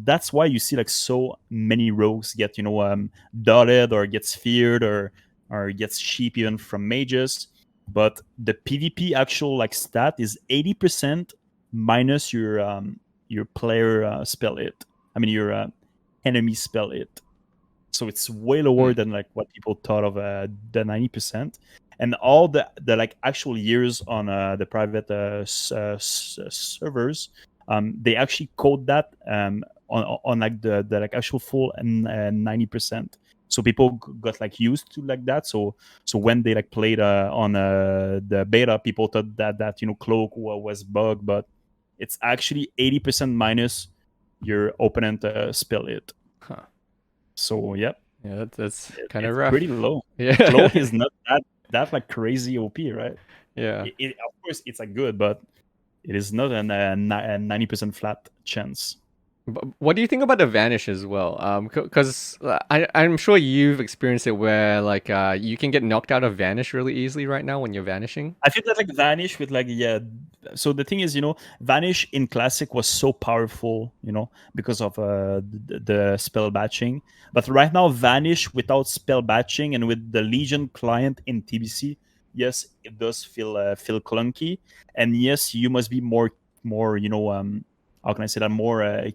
that's why you see like so many rogues get dotted or gets feared or gets cheap even from mages. But the PvP actual like stat is 80% minus your player spell it. I mean your enemy spell it. So it's way lower than like what people thought of the 90%. And all the like actual years on the private servers, they actually code that on like the like actual full 90%. So people got like used to like that. So when they like played on the beta, people thought that cloak was bug, but it's actually 80% minus your opponent spell it. Huh. So yeah, that's kind of rough. Pretty low. Yeah, Cloak is not that like crazy OP, right? Yeah. Of course, it's like good, but it is not a 90% flat chance. But what do you think about the vanish as well? Because I'm sure you've experienced it where like you can get knocked out of vanish really easily right now when you're vanishing. I feel that like vanish with like So the thing is, vanish in classic was so powerful, because of the spell batching. But right now, vanish without spell batching and with the Legion client in TBC, yes, it does feel clunky, and yes, you must be more how can I say that, more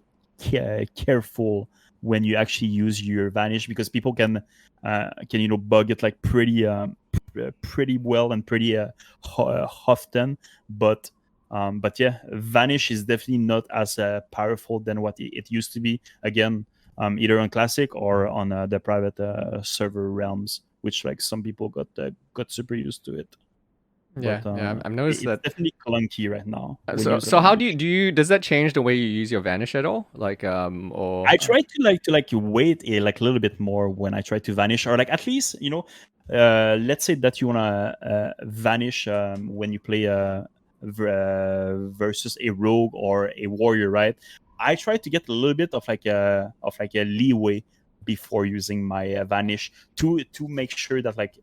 careful when you actually use your vanish, because people can bug it like pretty well and pretty often. But yeah, vanish is definitely not as powerful than what it used to be. Again, either on classic or on the private server realms, which like some people got super used to it. Yeah, But, I've noticed that. It's definitely clunky right now. So how do you does that change the way you use your vanish at all? Like or I try to wait a little bit more when I try to vanish, or like at least let's say that you wanna vanish when you play versus a rogue or a warrior, right? I try to get a little bit of like a leeway before using my vanish to make sure that like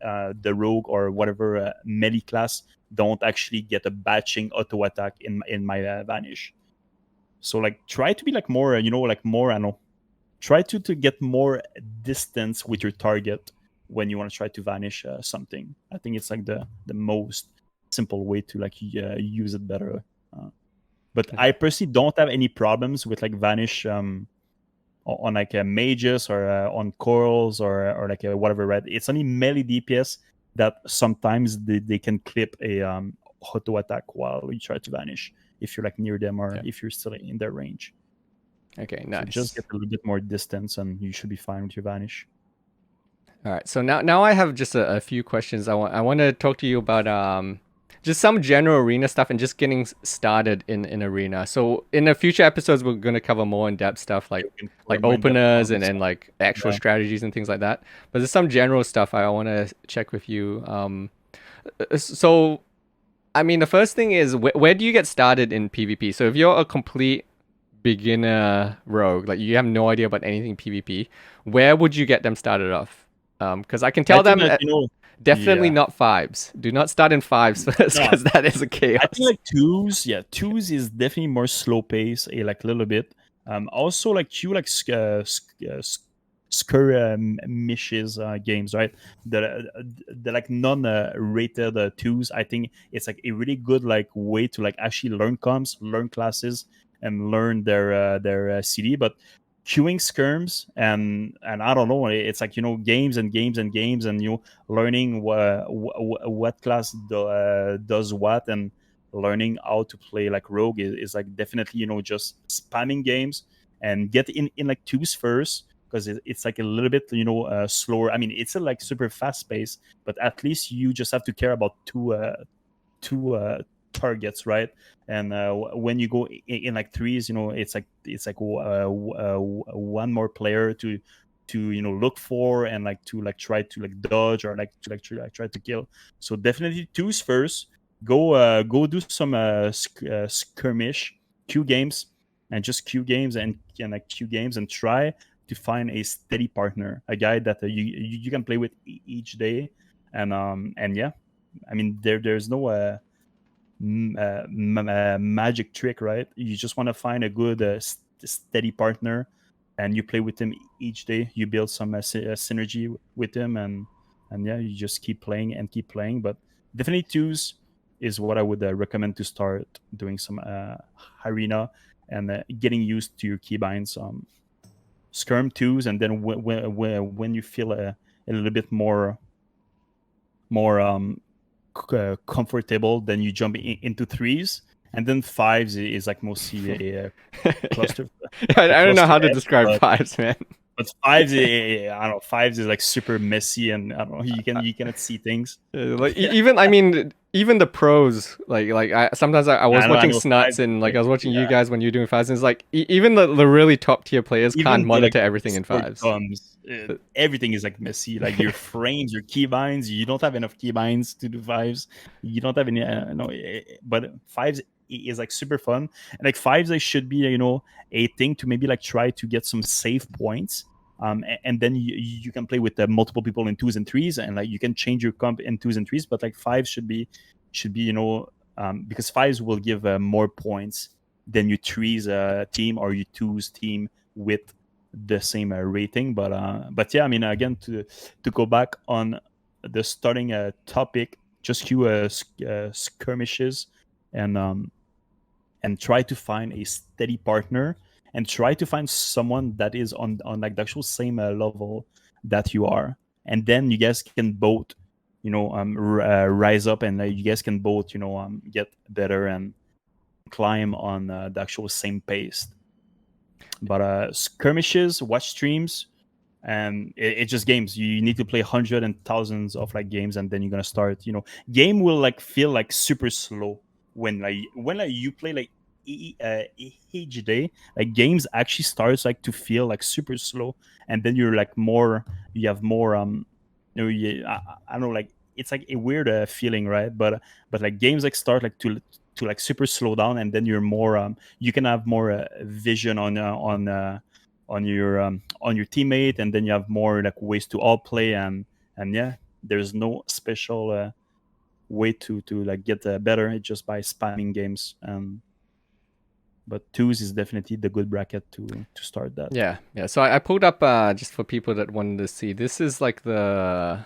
the rogue or whatever melee class don't actually get a batching auto attack in my vanish. So like try to be like more more, I don't know, try to get more distance with your target when you want to try to vanish something. I think it's like the most simple way to like use it better. But I personally don't have any problems with like vanish on like mages or on corals or like whatever, right? It's only melee DPS that sometimes they can clip a auto attack while you try to vanish. if you're like near them or if you're still in their range. Okay, nice. So just get a little bit more distance, and you should be fine with your vanish. All right, so now I have just a few questions. I want to talk to you about just some general arena stuff and just getting started in arena. So in the future episodes, we're going to cover more in-depth stuff like openers and like actual strategies and things like that. But there's some general stuff I want to check with you. So, I mean, the first thing is where do you get started in PvP? So if you're a complete beginner rogue, like you have no idea about anything PvP, where would you get them started off? Because I can tell them definitely not fives. Do not start in fives first, because that is a chaos. I think like twos. Yeah, twos is definitely more slow pace, like a little bit. Also like skirmishes games, right? The like non-rated twos. I think it's like a really good like way to like actually learn comms, learn classes, and learn their CD. But queuing skirms and I don't know, it's like, you know, games and games and games, and you know, learning what class does what, and learning how to play like rogue is like definitely, you know, just spamming games and get in like twos first, because it's like a little bit, you know, slower. I mean, it's a like super fast pace, but at least you just have to care about two targets, right? And when you go in like threes, you know, it's like one more player to you know, look for, and like to like try to like dodge, or like to try to kill. So definitely twos first. Go do some skirmish queue games, and just queue games and like queue games, and try to find a steady partner, a guy that you can play with each day. And yeah, I mean, there's no magic trick, right? You just want to find a good steady partner, and you play with him each day. You build some synergy with him, and yeah, you just keep playing and keep playing. But definitely twos is what I would recommend to start doing some arena, and getting used to your keybinds. Skirm twos, and then when you feel a little bit more comfortable, then you jump into threes, and then fives is like mostly a cluster. I don't know how to describe fives, man. But fives, I don't know. Fives is like super messy, and I don't know. You cannot see things. Like even, I mean, even the pros, like sometimes I was watching Snuts, and like I was watching you guys when you're doing fives, and it's like even the really top tier players can't monitor everything in fives. Everything is like messy, like your frames, your keybinds. You don't have enough keybinds to do fives. You don't have any. But fives is like super fun, and like fives, they should be, you know, a thing to maybe like try to get some save points. And then you can play with multiple people in twos and threes, and like you can change your comp in twos and threes. But like fives should be you know, because fives will give more points than your threes team or your twos team with the same rating. But yeah, I mean, again, to go back on the starting topic, just queue skirmishes, and try to find a steady partner, and try to find someone that is on like the actual same level that you are, and then you guys can both, you know, rise up, and you guys can both, you know, get better and climb on the actual same pace. But skirmishes, watch streams, and it's just games. You need to play hundreds and thousands of like games, and then you're gonna start, you know, game will like feel like super slow when you play like each day. Like games actually starts like to feel like super slow, and then you have more you know, I don't know, like it's like a weird feeling, right? But like games like start like to like super slow down, and then you're more you can have more vision on your teammate, and then you have more like ways to all play, and yeah, there's no special way to like get better just by spamming games. But twos is definitely the good bracket to start that. Yeah. So I pulled up just for people that wanted to see. This is like the.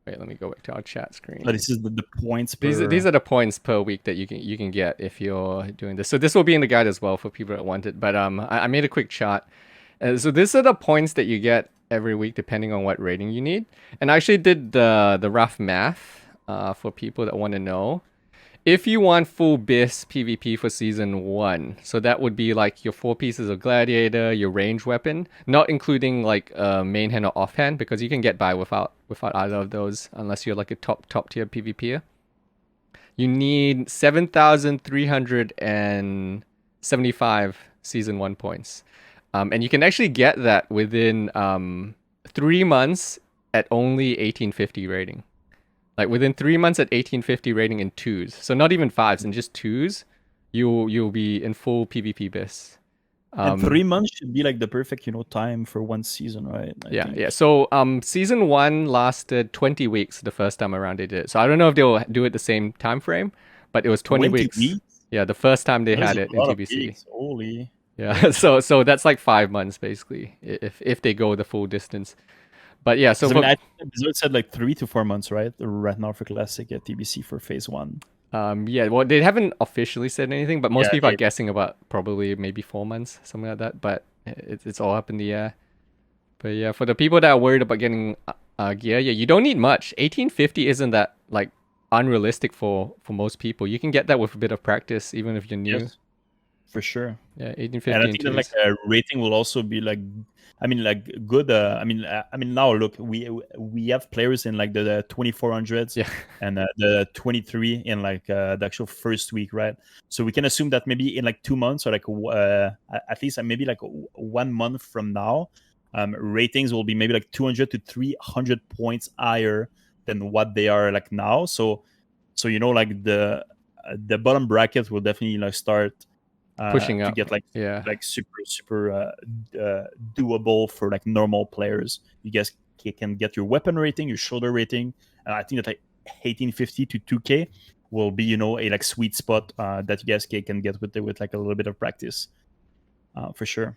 Wait, let me go back to our chat screen. So this is the points. These are the points per week that you can get if you're doing this. So this will be in the guide as well for people that want it. But I made a quick chart. So these are the points that you get every week depending on what rating you need. And I actually did the rough math for people that want to know. If you want full Bis PvP for season 1, so that would be like your 4 pieces of Gladiator, your range weapon, not including like main hand or offhand, because you can get by without either of those unless you're like a top tier PvPer. You need 7,375 season 1 points. And you can actually get that within 3 months at only 1850 rating. Like within 3 months at 1850 rating in 2s. So not even 5s, in just 2s, you'll be in full PvP Bis. And 3 months should be like the perfect, time for one season, right? I think. Yeah. So season 1 lasted 20 weeks the first time around they did it. So I don't know if they'll do it the same time frame, but it was 20 weeks. Yeah, the first time they had it in TBC. Holy. Yeah, so that's like 5 months basically, if they go the full distance. But yeah, so I think Blizzard said like 3 to 4 months, right? Right now for Classic at TBC for phase 1. Yeah, well, they haven't officially said anything, but most people are guessing about probably maybe 4 months, something like that. But it's all up in the air. But yeah, for the people that are worried about getting gear, yeah, you don't need much. 1850 isn't that like unrealistic for most people. You can get that with a bit of practice, even if you're new. Yes, for sure. Yeah, 1850. And I think that like rating will also be like, good. Now look, we have players in like the 2400s, and the 23 in like the actual first week, right? So we can assume that maybe in like 2 months or like at least maybe like 1 month from now, ratings will be maybe like 200 to 300 points higher than what they are like now. So like the bottom bracket will definitely like start pushing up to get like super doable for like normal players. You guys can get your weapon rating, your shoulder rating, and I think that like 1850 to 2K will be a like sweet spot that you guys can get with like a little bit of practice, for sure.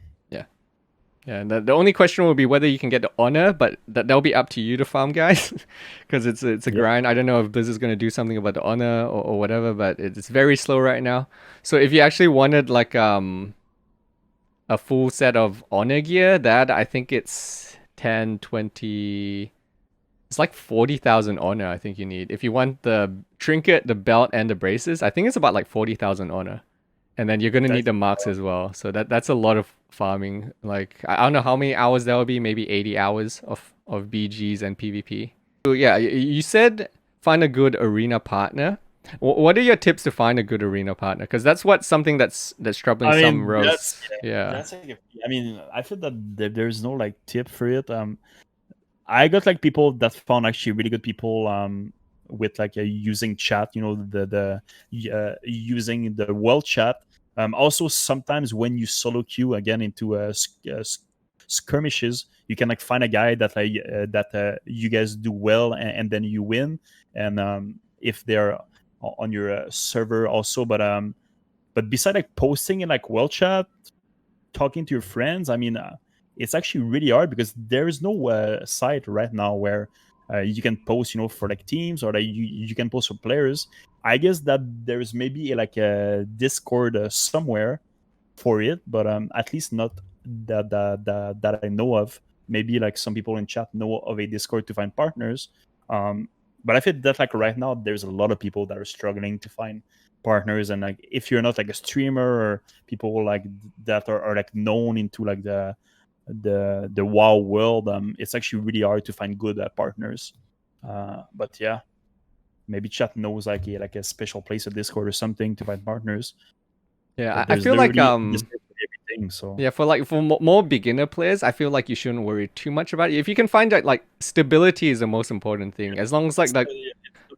Yeah, and the only question will be whether you can get the honor, but that'll be up to you to farm, guys, because it's a grind. I don't know if Blizzard's going to do something about the honor or whatever, but it's very slow right now. So if you actually wanted like a full set of honor gear, that I think it's 10, 20... It's like 40,000 honor I think you need. If you want the trinket, the belt, and the braces, I think it's about like 40,000 honor. And then you're going to need the marks as well. So that's a lot of farming. Like, I don't know how many hours that will be. Maybe 80 hours of BGs and PvP. So yeah, you said find a good arena partner. What are your tips to find a good arena partner? Because that's something that's troubling some rogues. That's like I feel that there's no like tip for it. I got like people that found actually really good people with like using chat, the using the world chat. Also, sometimes when you solo queue again into skirmishes, you can like find a guy that you guys do well, and then you win. And if they're on your server also, but beside like posting in like world chat, talking to your friends, it's actually really hard because there is no site right now where you can post, for like teams, or like you can post for players. I guess that there's maybe like a Discord somewhere for it, but at least not that I know of. Maybe like some people in chat know of a Discord to find partners. But I feel that like right now there's a lot of people that are struggling to find partners, and like if you're not like a streamer or people like that are like known into like the WoW world, it's actually really hard to find good partners. But yeah, maybe chat knows like a special place at Discord or something to find partners. Yeah, I feel like everything. So yeah, for more beginner players, I feel like you shouldn't worry too much about it. If you can find that like stability is the most important thing, as long as like that.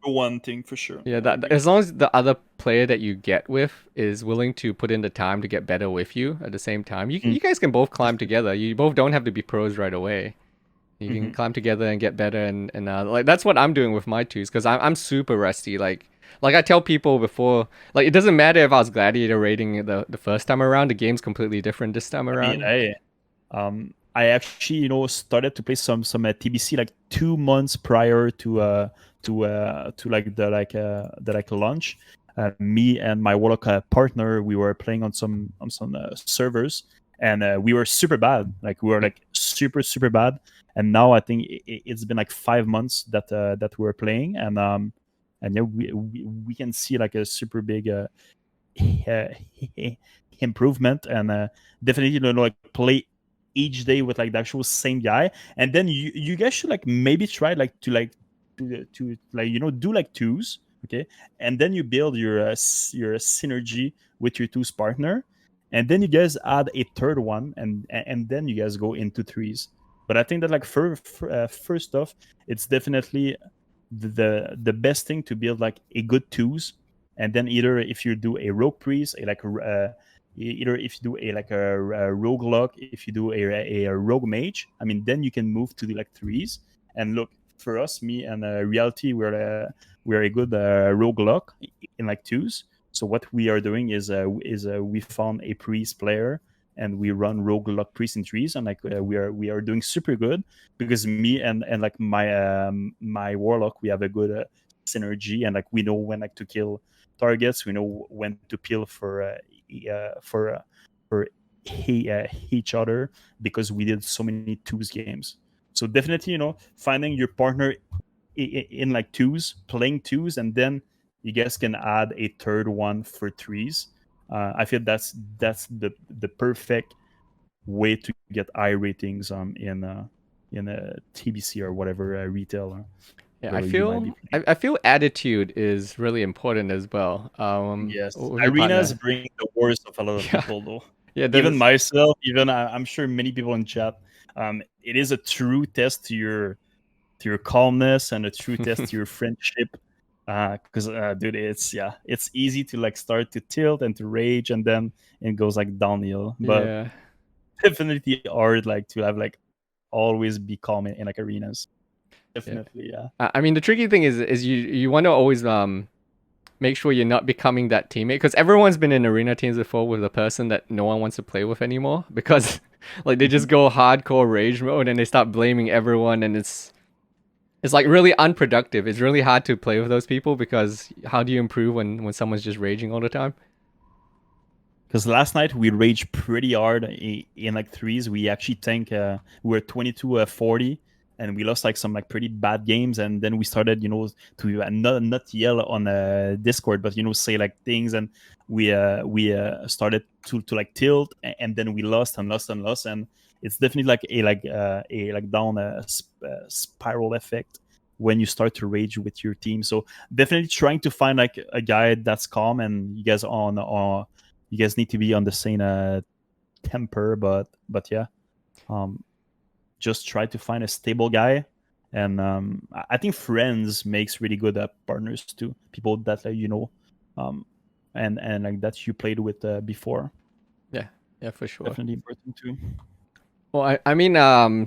One thing for sure. Yeah, as long as the other player that you get with is willing to put in the time to get better with you at the same time, you guys can both climb together. You both don't have to be pros right away. You can climb together and get better, and like that's what I'm doing with my twos, because I'm super rusty. Like I tell people before, like it doesn't matter if I was Gladiator rating the first time around. The game's completely different this time around. I actually started to play some TBC like 2 months prior to like the launch. Me and my Warlock partner, we were playing on some servers, and we were super bad. Like we were like super bad. And now I think it's been like 5 months that we were playing, and and yeah, we can see like a super big improvement, and definitely like play each day with like the actual same guy, and then you guys should like maybe try like to do like twos, okay, and then you build your synergy with your twos partner, and then you guys add a third one, and then you guys go into threes. But I think that like first off, it's definitely the best thing to build like a good twos, and then either if you do a rogue priest, either if you do a rogue luck, if you do a rogue mage, I mean, then you can move to the like threes. And look, for us, me and reality, we're a good rogue luck in like twos. So what we are doing is we found a priest player, and we run rogue luck priest in threes, and like we are doing super good, because me and like my warlock, we have a good synergy, and like we know when like to kill targets, we know when to peel for each other, because we did so many twos games. So definitely, finding your partner in like twos, playing twos, and then you guys can add a third one for threes. I feel that's the perfect way to get high ratings in a TBC or whatever retail. Yeah, I feel attitude is really important as well. Yes, with your arenas partner. bring the worst of a lot of Yeah. people, though. Yeah, Even myself, even I'm sure many people in chat. It is a true test to your calmness, and a true test to your friendship. Because dude, it's easy to like start to tilt and to rage, and then it goes like downhill. But yeah. definitely hard like to have like always be calm in like arenas. Definitely, yeah. I mean, the tricky thing is you want to always make sure you're not becoming that teammate, because everyone's been in arena teams before with a person that no one wants to play with anymore, because like they just go hardcore rage mode and they start blaming everyone, and it's like really unproductive. It's really hard to play with those people, because how do you improve when someone's just raging all the time? Because last night we raged pretty hard in like threes. We actually think we were 22-40, and we lost like some like pretty bad games. And then we started, to not yell on Discord, but say like things. And we started to like tilt, and then we lost and lost and lost. And it's definitely like a down spiral effect when you start to rage with your team. So definitely trying to find like a guy that's calm, and you guys you guys need to be on the same temper, but yeah, just try to find a stable guy. And I think friends makes really good partners too, people that and like that you played with before. Yeah, for sure. Definitely important too. Well, I mean,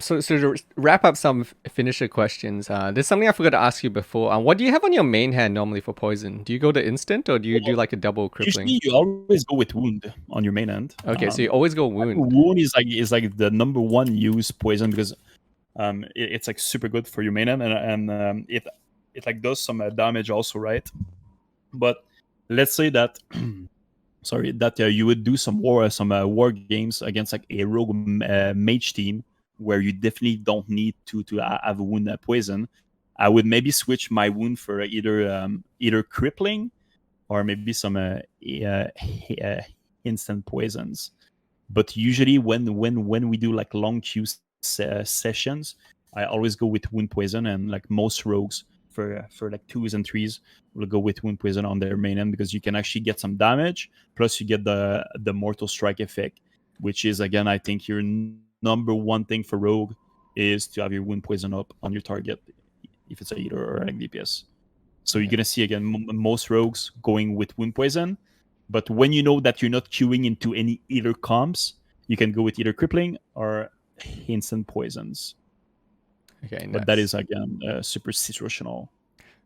so to wrap up some finisher questions, there's something I forgot to ask you before. What do you have on your main hand normally for poison? Do you go to instant, or do you do like a double crippling? Usually, you always go with wound on your main hand. Okay, so you always go wound. Wound is like the number one use poison, because it's like super good for your main hand, and it like does some damage also, right? But let's say that that you would do some war games against like a rogue mage team, where you definitely don't need to have wound poison. I would maybe switch my wound for either crippling, or maybe some instant poisons. But usually when we do like long queue sessions, I always go with wound poison, and like most rogues for like twos and threes will go with wound poison on their main end, because you can actually get some damage, plus you get the mortal strike effect, which is, again, I think your number one thing for rogue is to have your wound poison up on your target, if it's a healer or an DPS. So you're gonna see again most rogues going with wound poison, but when you know that you're not queuing into any either comps, you can go with either crippling or instant poisons. Okay, nice. But that is, again, super situational.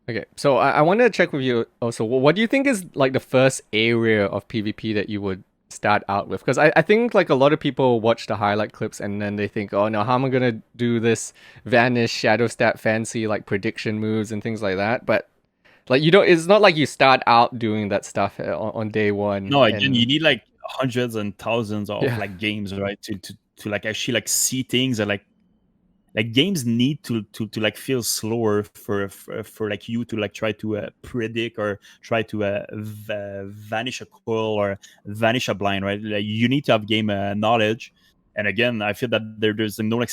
Okay, so I wanted to check with you also. What do you think is like the first area of PvP that you would start out with? Because I think like a lot of people watch the highlight clips and then they think, oh no, how am I gonna do this vanish, shadow stat, fancy like prediction moves and things like that? But like it's not like you start out doing that stuff on day one. No, again, you need like hundreds and thousands of like games, right, to like actually like see things and like like games need to like feel slower for like you to like try to predict or try to vanish a coil or vanish a blind, right? Like, you need to have game knowledge. And again, I feel that there's no like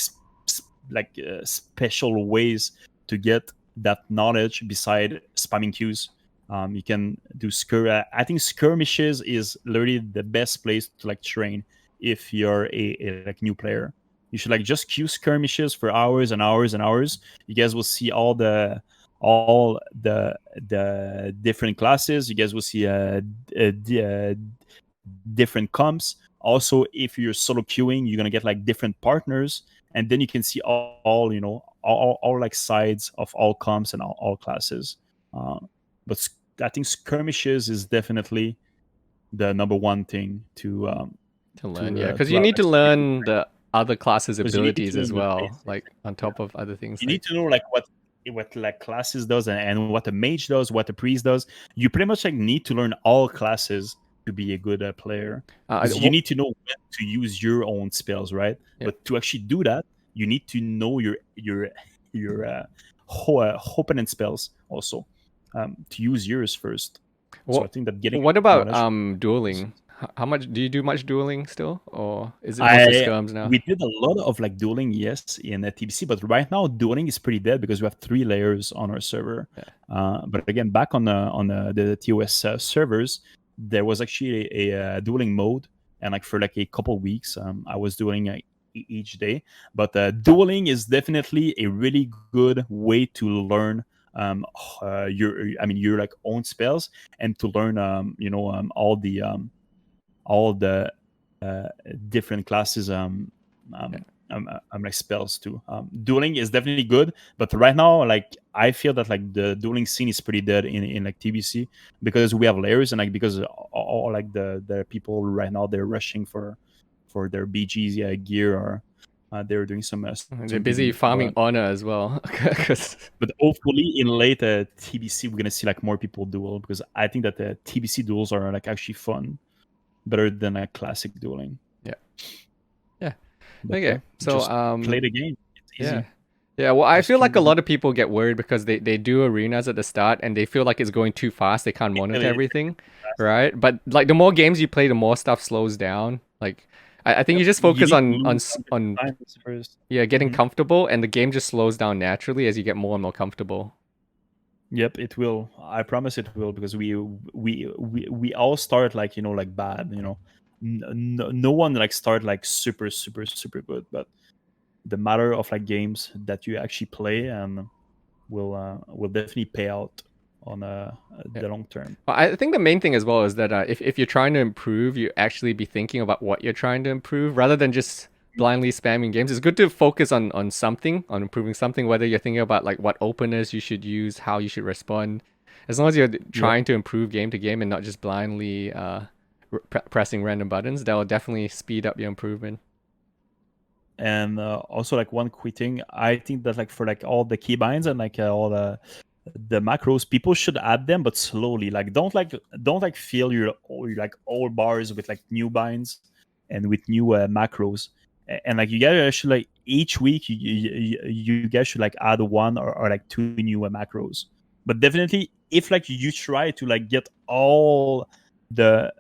special ways to get that knowledge beside spamming queues. You can do I think skirmishes is literally the best place to like train if you're a like new player. You should like just queue skirmishes for hours and hours and hours. You guys will see all the different classes. You guys will see different comps. Also, if you're solo queuing, you're gonna get like different partners, and then you can see all you know all like sides of all comps and all classes. But I think skirmishes is definitely the number one thing to learn. Yeah, because you need to learn the other classes' abilities as well, like on top of other things. You need to know like what like classes does and what a mage does, what a priest does. You pretty much like need to learn all classes to be a good player. You need to know when to use your own spells, right? Yeah. But to actually do that, you need to know your opponent spells also, to use yours first. So I think that getting. What about dueling? How much do you do? Much dueling still, or is it mostly skirms now? We did a lot of like dueling, yes, in TBC, but right now dueling is pretty dead because we have 3 layers on our server. Yeah. But again, back on the TOS servers, there was actually a dueling mode, and like for like a couple weeks, I was dueling each day. But dueling is definitely a really good way to learn your like own spells and to learn all the different classes like spells too. Dueling is definitely good, but right now like I feel that like the dueling scene is pretty dead in like TBC because we have layers and like because all like the people right now they're rushing for their BGs gear or they're doing some they're busy farming honor as well. But hopefully in late TBC we're gonna see like more people duel because I think that the TBC duels are like actually fun, better than a classic dueling. Yeah. Okay. So play the game. It's easy. Yeah. Well, I feel like a lot of people get worried because they do arenas at the start and they feel like it's going too fast. They can't monitor everything, right? But like the more games you play, the more stuff slows down. Like I think you just focus on getting comfortable, and the game just slows down naturally as you get more and more comfortable. Yep, it will. I promise it will, because we all start like like bad. No one like start like super good, but the matter of like games that you actually play and will definitely pay out on the long term. Well, I think the main thing as well is that if you're trying to improve, you actually be thinking about what you're trying to improve rather than just blindly spamming games. It's good to focus on something, on improving something, whether you're thinking about like what openers you should use, how you should respond. As long as you're trying to improve game to game and not just blindly pressing random buttons, that will definitely speed up your improvement. And also like one quick thing, I think that like for like all the keybinds and like all the macros, people should add them, but slowly. Like don't fill your like old bars with like new binds and with new macros. And like you guys should like each week you guys should like add one or like 2 new macros. But definitely if like you try to like get all the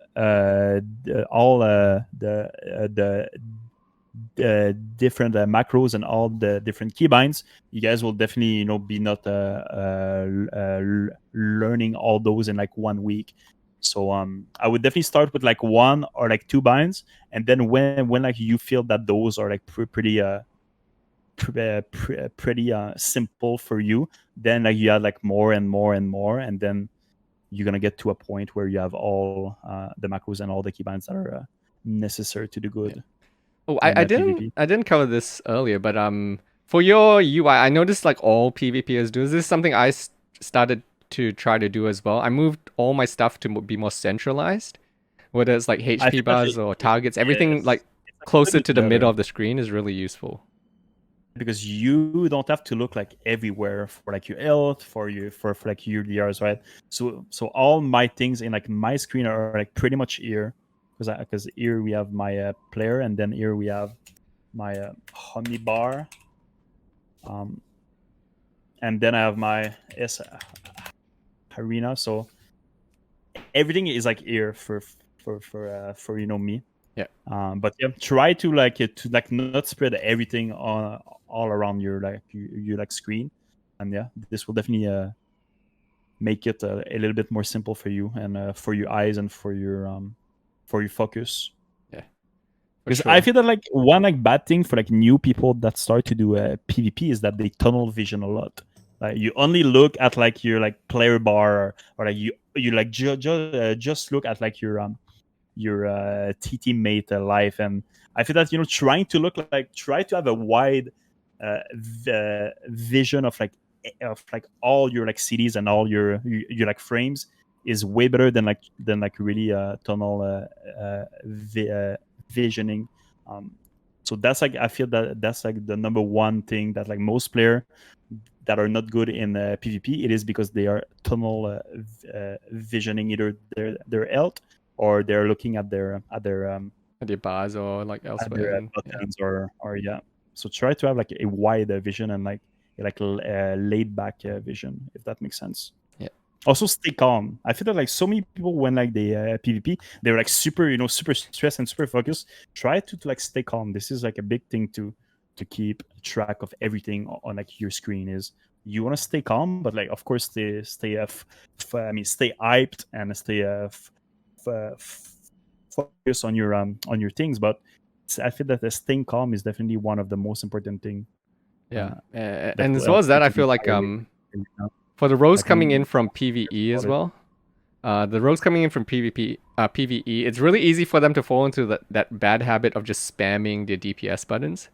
different macros and all the different keybinds, you guys will definitely be not learning all those in like 1 week. So I would definitely start with like 1 or like 2 binds, and then when like you feel that those are like pretty simple for you, then like you add like more and more and more, and then you're gonna get to a point where you have all the macros and all the keybinds that are necessary to do good. Yeah. Oh, I didn't cover this earlier, but for your UI, I noticed like all PvPers do. This is something I started to try to do as well. I moved all my stuff to be more centralized, whether it's like HP bars or targets. Everything like closer to the middle of the screen is really useful. Because you don't have to look like everywhere for like your health, for like your DRs, right? So all my things in like my screen are like pretty much here. Because here we have my player, and then here we have my honey bar, And then I have my sArena. So everything is like here for you know me. Yeah. But yeah, try to not spread everything on all around your like screen, and yeah, this will definitely make it a little bit more simple for you and for your eyes and for your focus. Yeah. Because I feel that like one like bad thing for like new people that start to do PvP is that they tunnel vision a lot. Like you only look at like your like player bar, or like you like just look at like your TT mate life. And I feel that, you know, try to have a wide vision of like all your like cities and all your like frames is way better than really tunnel visioning. So that's like, I feel that that's like the number one thing that like most player that are not good in PvP, it is because they are tunnel visioning either their health, or they're looking at their bars or like at elsewhere. their buttons, or yeah. So try to have like a wide vision and like laid back vision, if that makes sense. Yeah. Also stay calm. I feel that like so many people when like they PvP, they're like super stressed and super focused. Try to like stay calm. This is like a big thing to keep track of everything on like your screen. Is you want to stay calm, but like of course stay hyped and stay focus on your things. But I feel that staying calm is definitely one of the most important thing. Yeah, and as well as that, I feel like for the rogues coming in from PvE as well, the rogues coming in from PvE, it's really easy for them to fall into that bad habit of just spamming their DPS buttons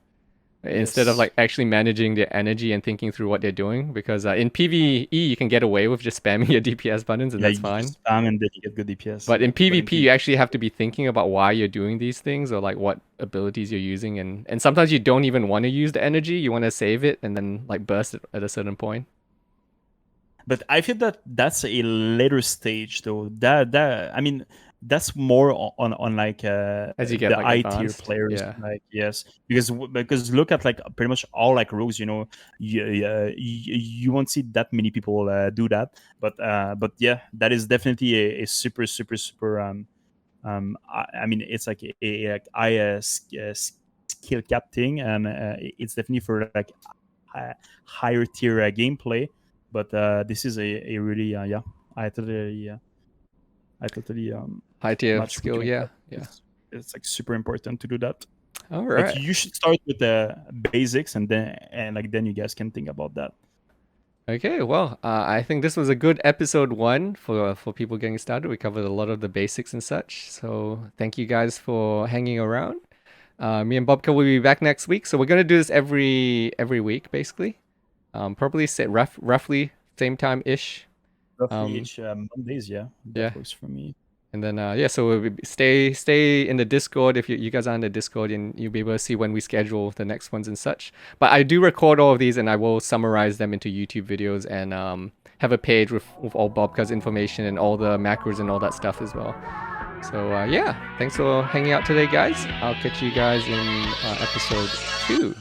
instead of like actually managing their energy and thinking through what they're doing. Because in PvE you can get away with just spamming your DPS buttons, and that's fine. Spam and then you get good DPS. But in PvP you actually have to be thinking about why you're doing these things, or like what abilities you're using, and sometimes you don't even want to use the energy. You want to save it and then like burst it at a certain point. But I feel that that's a later stage though. I mean, that's more on like as you get the like I tier advanced. players. Yeah. Like yes, because look at like pretty much all like rogues. You know, you won't see that many people do that. But yeah, that is definitely a super. I mean, it's like a skill cap thing, and it's definitely for like higher tier gameplay. But this is a really yeah. I totally High tier match skill. with you. Yeah. It's like super important to do that. All right. Like you should start with the basics, and then you guys can think about that. Okay, well, I think this was a good episode 1 for people getting started. We covered a lot of the basics and such. So thank you guys for hanging around. Me and Bobka will be back next week. So we're gonna do this every week, basically. Probably set roughly same time ish. Roughly each Mondays, yeah. That works for me. And then so we'll stay in the Discord. If you guys are in the Discord, and you'll be able to see when we schedule the next ones and such. But I do record all of these, and I will summarize them into YouTube videos, and have a page with all Bobka's information and all the macros and all that stuff as well. So thanks for hanging out today, guys. I'll catch you guys in episode 2.